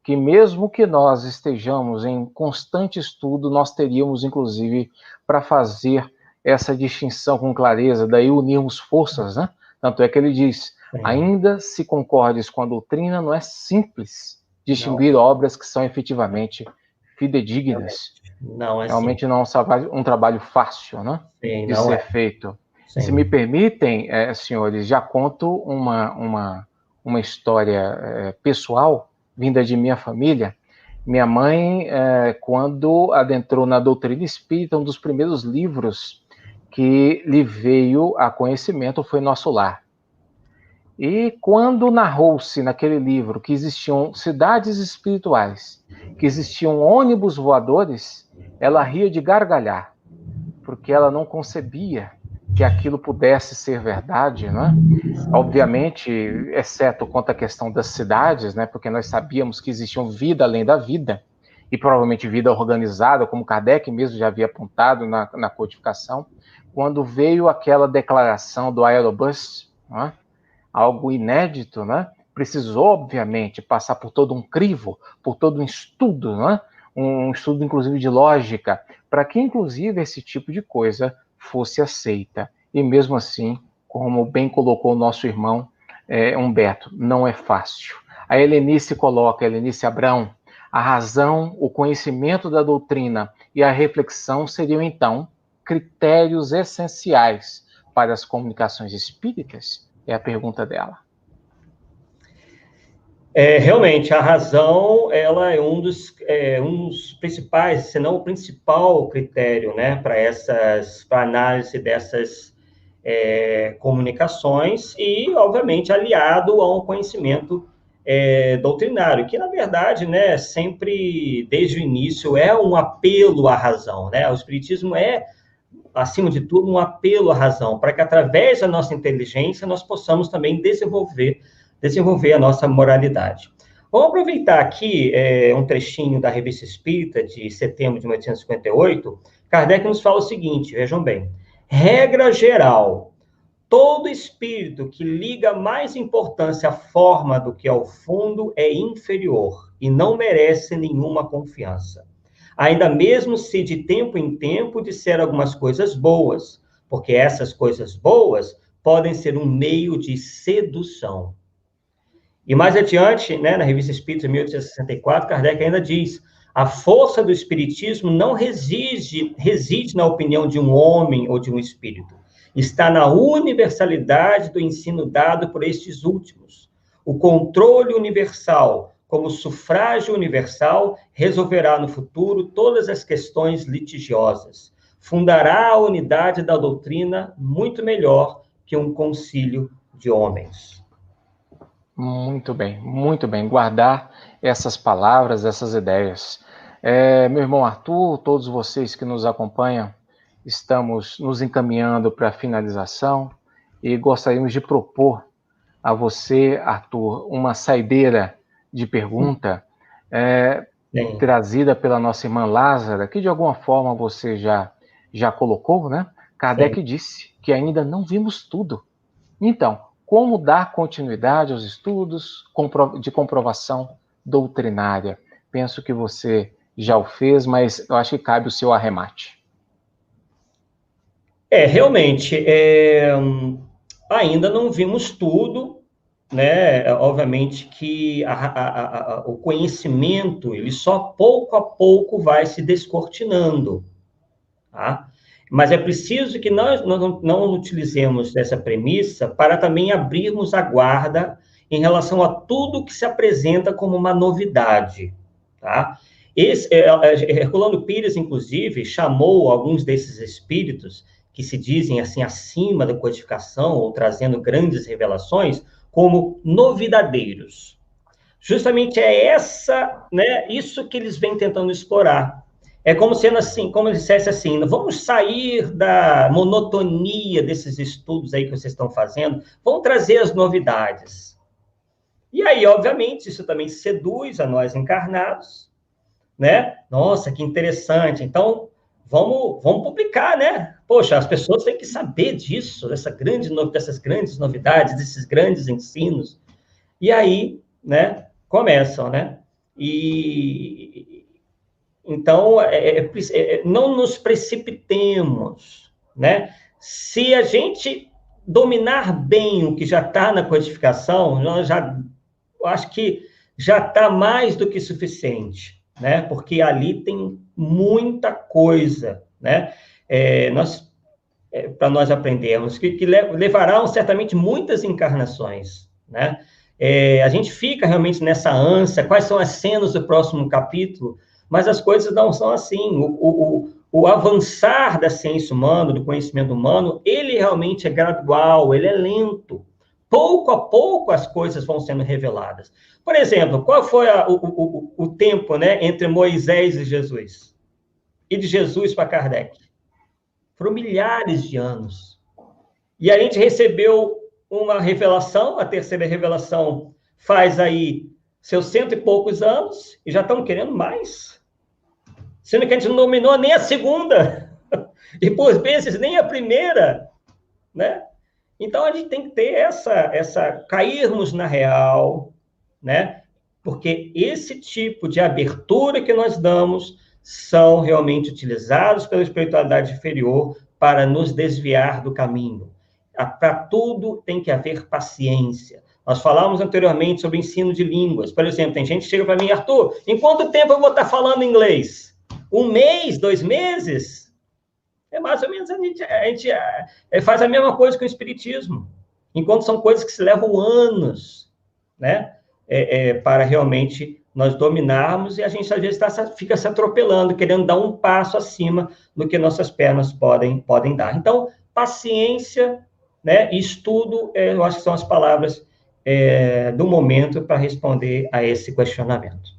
que mesmo que nós estejamos em constante estudo, nós teríamos, inclusive, para fazer essa distinção com clareza, daí unirmos forças, né? Tanto é que ele diz, ainda se concordes com a doutrina, não é simples distinguir obras que são efetivamente fidedignas. Não é realmente não é um trabalho fácil, né? Sim, de ser feito. Sim. Se me permitem, senhores, já conto uma história pessoal, vinda de minha família. Minha mãe, quando adentrou na doutrina espírita, um dos primeiros livros que lhe veio a conhecimento foi Nosso Lar. E quando narrou-se naquele livro que existiam cidades espirituais, que existiam ônibus voadores, ela ria de gargalhar, porque ela não concebia que aquilo pudesse ser verdade, né? Obviamente, exceto quanto à questão das cidades, né? Porque nós sabíamos que existia vida além da vida, e provavelmente vida organizada, como Kardec mesmo já havia apontado na codificação, quando veio aquela declaração do Aerobus, né? Algo inédito, né? Precisou, obviamente, passar por todo um crivo, por todo um estudo, né? Um estudo, inclusive, de lógica, para que, inclusive, esse tipo de coisa fosse aceita. E mesmo assim, como bem colocou o nosso irmão Humberto, não é fácil. A Helenice Abrão, a razão, o conhecimento da doutrina e a reflexão seriam, então, critérios essenciais para as comunicações espíritas? É a pergunta dela. Realmente, a razão ela é um dos principais, se não o principal critério, né, para análise dessas comunicações e, obviamente, aliado a um conhecimento doutrinário, que, na verdade, né, sempre, desde o início, é um apelo à razão, né? O Espiritismo é, acima de tudo, um apelo à razão, para que, através da nossa inteligência, nós possamos também desenvolver a nossa moralidade. Vamos aproveitar aqui um trechinho da Revista Espírita, de setembro de 1858. Kardec nos fala o seguinte, vejam bem, regra geral, todo espírito que liga mais importância à forma do que ao fundo é inferior e não merece nenhuma confiança. Ainda mesmo se de tempo em tempo disser algumas coisas boas, porque essas coisas boas podem ser um meio de sedução. E mais adiante, né, na Revista Espírita, 1864, Kardec ainda diz, a força do espiritismo não reside na opinião de um homem ou de um espírito. Está na universalidade do ensino dado por estes últimos. O controle universal, como sufrágio universal, resolverá no futuro todas as questões litigiosas. Fundará a unidade da doutrina muito melhor que um concílio de homens. Muito bem, muito bem. Guardar essas palavras, essas ideias. Meu irmão Arthur, todos vocês que nos acompanham, estamos nos encaminhando para a finalização e gostaríamos de propor a você, Arthur, uma saideira de pergunta. Sim. trazida pela nossa irmã Lázara, que de alguma forma você já colocou, né? Kardec disse que ainda não vimos tudo. Então, como dar continuidade aos estudos de comprovação doutrinária? Penso que você já o fez, mas eu acho que cabe o seu arremate. Realmente, ainda não vimos tudo, né? Obviamente que o conhecimento, ele só pouco a pouco vai se descortinando, tá? Mas é preciso que nós não utilizemos dessa premissa para também abrirmos a guarda em relação a tudo que se apresenta como uma novidade, tá? Herculano Pires, inclusive, chamou alguns desses espíritos que se dizem assim acima da codificação ou trazendo grandes revelações como novidadeiros. Justamente isso que eles vêm tentando explorar. É como sendo assim, como ele dissesse assim, vamos sair da monotonia desses estudos aí que vocês estão fazendo, vamos trazer as novidades. E aí, obviamente, isso também seduz a nós encarnados, né? Nossa, que interessante. Então, vamos publicar, né? Poxa, as pessoas têm que saber disso, dessas grandes novidades, desses grandes ensinos. E aí, né, começam, né? Então, não nos precipitemos, né? Se a gente dominar bem o que já está na codificação, eu acho que já está mais do que suficiente, né? Porque ali tem muita coisa, né? Para nós aprendermos, que levarão certamente muitas encarnações, né? A gente fica realmente nessa ânsia, quais são as cenas do próximo capítulo, mas as coisas não são assim. O avançar da ciência humana, do conhecimento humano, ele realmente é gradual, ele é lento. Pouco a pouco as coisas vão sendo reveladas. Por exemplo, qual foi o tempo, né, entre Moisés e Jesus? E de Jesus para Kardec? Foram milhares de anos. E a gente recebeu uma revelação, a terceira revelação faz aí seus 100 e poucos anos, e já estão querendo mais. Sendo que a gente não dominou nem a segunda, e por vezes nem a primeira, né? Então, a gente tem que ter cairmos na real, né? Porque esse tipo de abertura que nós damos são realmente utilizados pela espiritualidade inferior para nos desviar do caminho. Para tudo tem que haver paciência. Nós falamos anteriormente sobre ensino de línguas. Por exemplo, tem gente que chega para mim, Arthur, em quanto tempo eu vou estar falando inglês? 1 mês, 2 meses? Mais ou menos a gente faz a mesma coisa com o espiritismo. Enquanto são coisas que se levam anos, né? Para realmente nós dominarmos, e a gente às vezes fica se atropelando, querendo dar um passo acima do que nossas pernas podem dar. Então, paciência, né? E estudo, eu acho que são as palavras do momento para responder a esse questionamento.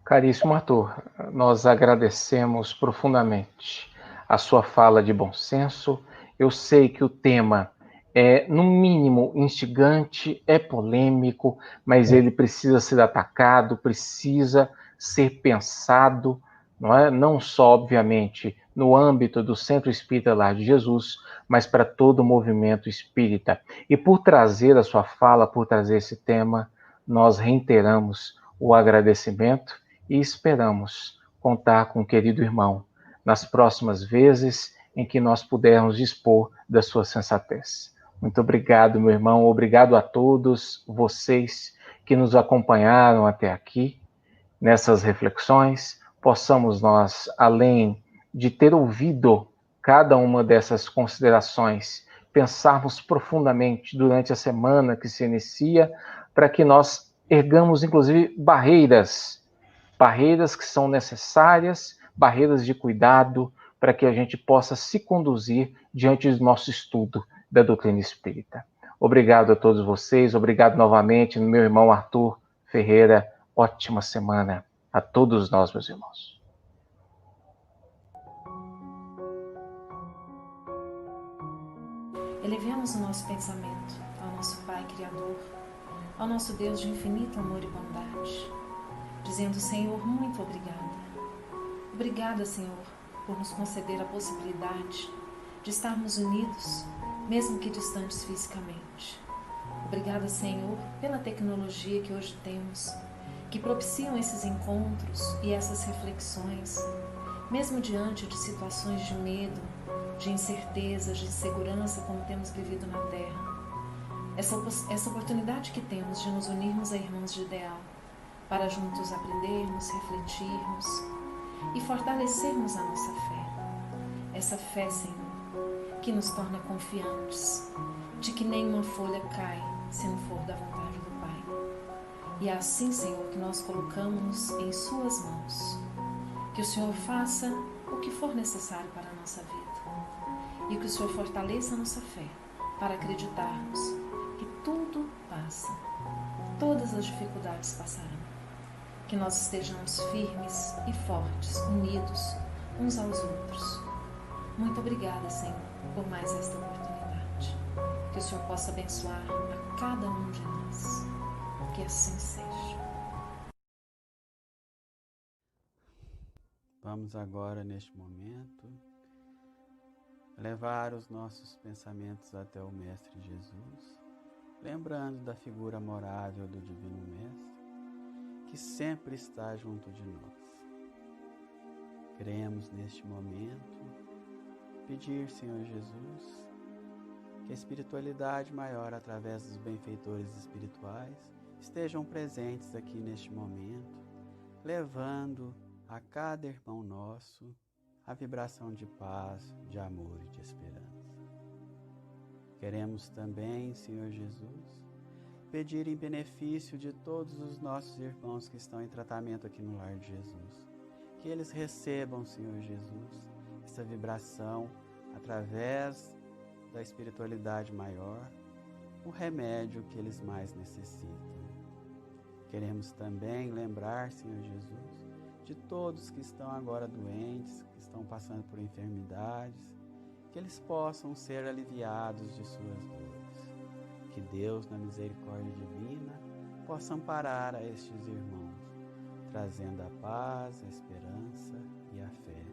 Caríssimo Arthur, nós agradecemos profundamente a sua fala de bom senso. Eu sei que o tema é, no mínimo, instigante, é polêmico, mas ele precisa ser atacado, precisa ser pensado, não é? Não só, obviamente, no âmbito do Centro Espírita Lar de Jesus, mas para todo o movimento espírita. E por trazer a sua fala, por trazer esse tema, nós reiteramos o agradecimento e esperamos contar com o querido irmão nas próximas vezes em que nós pudermos dispor da sua sensatez. Muito obrigado, meu irmão. Obrigado a todos vocês que nos acompanharam até aqui nessas reflexões. Possamos nós, além de ter ouvido cada uma dessas considerações, pensarmos profundamente durante a semana que se inicia, para que nós ergamos, inclusive, barreiras que são necessárias, barreiras de cuidado, para que a gente possa se conduzir diante do nosso estudo da doutrina espírita. Obrigado a todos vocês, obrigado novamente, meu irmão Arthur Ferreira. Ótima semana a todos nós, meus irmãos. Elevemos o nosso pensamento ao nosso Pai Criador, ao nosso Deus de infinito amor e bondade. dizendo: Senhor, muito obrigada. Obrigada, Senhor, por nos conceder a possibilidade de estarmos unidos, mesmo que distantes fisicamente. Obrigada, Senhor, pela tecnologia que hoje temos, que propiciam esses encontros e essas reflexões, mesmo diante de situações de medo, de incertezas, de insegurança como temos vivido na Terra. Essa oportunidade que temos de nos unirmos a irmãos de ideal, para juntos aprendermos, refletirmos e fortalecermos a nossa fé. Essa fé, Senhor, que nos torna confiantes de que nenhuma folha cai se não for da vontade do Pai. E é assim, Senhor, que nós colocamos em Suas mãos. Que o Senhor faça o que for necessário para a nossa vida. E que o Senhor fortaleça a nossa fé para acreditarmos que tudo passa. Todas as dificuldades passarão. Que nós estejamos firmes e fortes, unidos uns aos outros. Muito obrigada, Senhor, por mais esta oportunidade. Que o Senhor possa abençoar a cada um de nós. Que assim seja. Vamos agora, neste momento, levar os nossos pensamentos até o Mestre Jesus, lembrando da figura amorável do Divino Mestre, que sempre está junto de nós. Queremos, neste momento, pedir, Senhor Jesus, que a espiritualidade maior, através dos benfeitores espirituais, estejam presentes aqui neste momento, levando a cada irmão nosso a vibração de paz, de amor e de esperança. Queremos também, Senhor Jesus, pedir em benefício de todos os nossos irmãos que estão em tratamento aqui no Lar de Jesus, que eles recebam, Senhor Jesus, essa vibração através da espiritualidade maior, o remédio que eles mais necessitam. Queremos também lembrar, Senhor Jesus, de todos que estão agora doentes, que estão passando por enfermidades, que eles possam ser aliviados de suas dores. Que Deus, na misericórdia divina, possa amparar a estes irmãos, trazendo a paz, a esperança e a fé.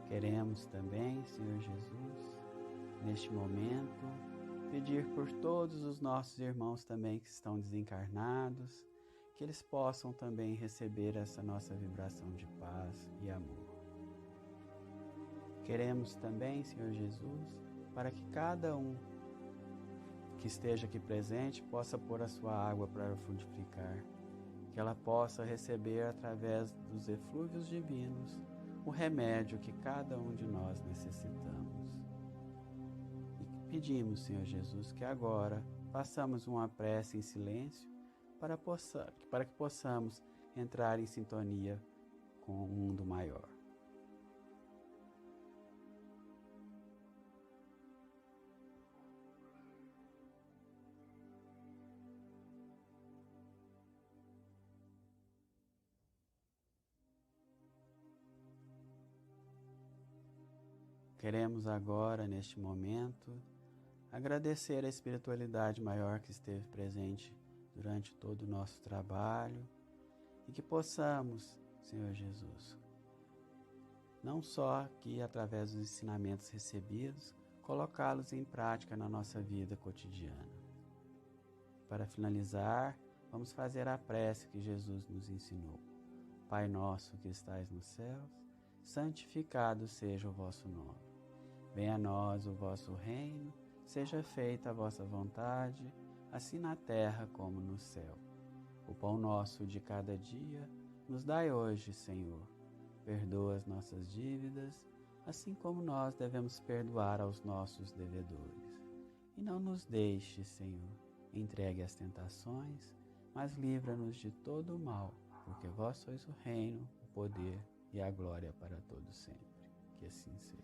Queremos também, Senhor Jesus, neste momento, pedir por todos os nossos irmãos também que estão desencarnados, que eles possam também receber essa nossa vibração de paz e amor. Queremos também, Senhor Jesus, para que cada um que esteja aqui presente possa pôr a sua água para frutificar, que ela possa receber através dos eflúvios divinos o remédio que cada um de nós necessitamos. E pedimos, Senhor Jesus, que agora façamos uma prece em silêncio para que possamos entrar em sintonia com o mundo maior. Queremos agora, neste momento, agradecer a espiritualidade maior que esteve presente durante todo o nosso trabalho e que possamos, Senhor Jesus, não só aqui através dos ensinamentos recebidos, colocá-los em prática na nossa vida cotidiana. Para finalizar, vamos fazer a prece que Jesus nos ensinou. Pai nosso que estais nos céus, santificado seja o vosso nome. Venha a nós o vosso reino, seja feita a vossa vontade, assim na terra como no céu. O pão nosso de cada dia nos dai hoje, Senhor. Perdoa as nossas dívidas, assim como nós devemos perdoar aos nossos devedores. E não nos deixe, Senhor, entregue às tentações, mas livra-nos de todo o mal, porque vós sois o reino, o poder e a glória para todos sempre. Que assim seja.